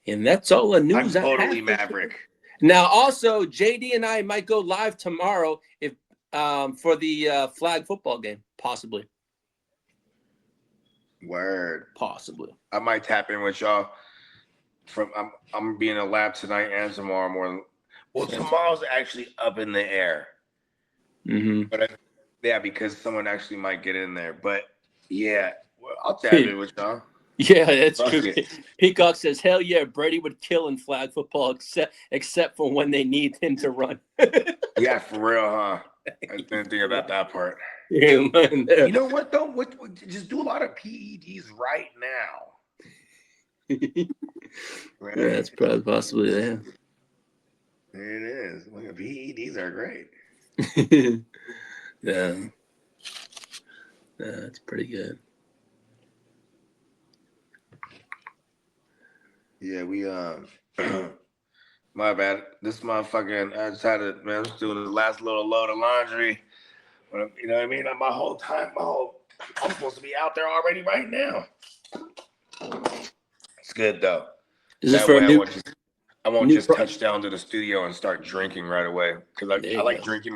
And that's all the news. I'm totally Maverick. Now, also, JD and I might go live tomorrow if for the flag football game, possibly. Word. Possibly. I might tap in with y'all. I'm gonna be in a lab tonight and tomorrow morning. Well, tomorrow's actually up in the air. Mm-hmm. But because someone actually might get in there. But yeah, I'll tap in with y'all. Yeah, that's true. Peacock says, "Hell yeah, Brady would kill in flag football, except for when they need him to run." Yeah, for real, huh? I didn't think about that part. Yeah, man. You know what though? Just do a lot of PEDs right now. Right? Yeah, that's probably possibly there. It is. Look, PEDs are great. Yeah, that's pretty good. Yeah, we my bad. This motherfucking I just had to man, I was doing the last little load of laundry. But you know what I mean? I'm supposed to be out there already right now. It's good though. Is this for a new? I won't just touch down to the studio and start drinking right away because I like drinking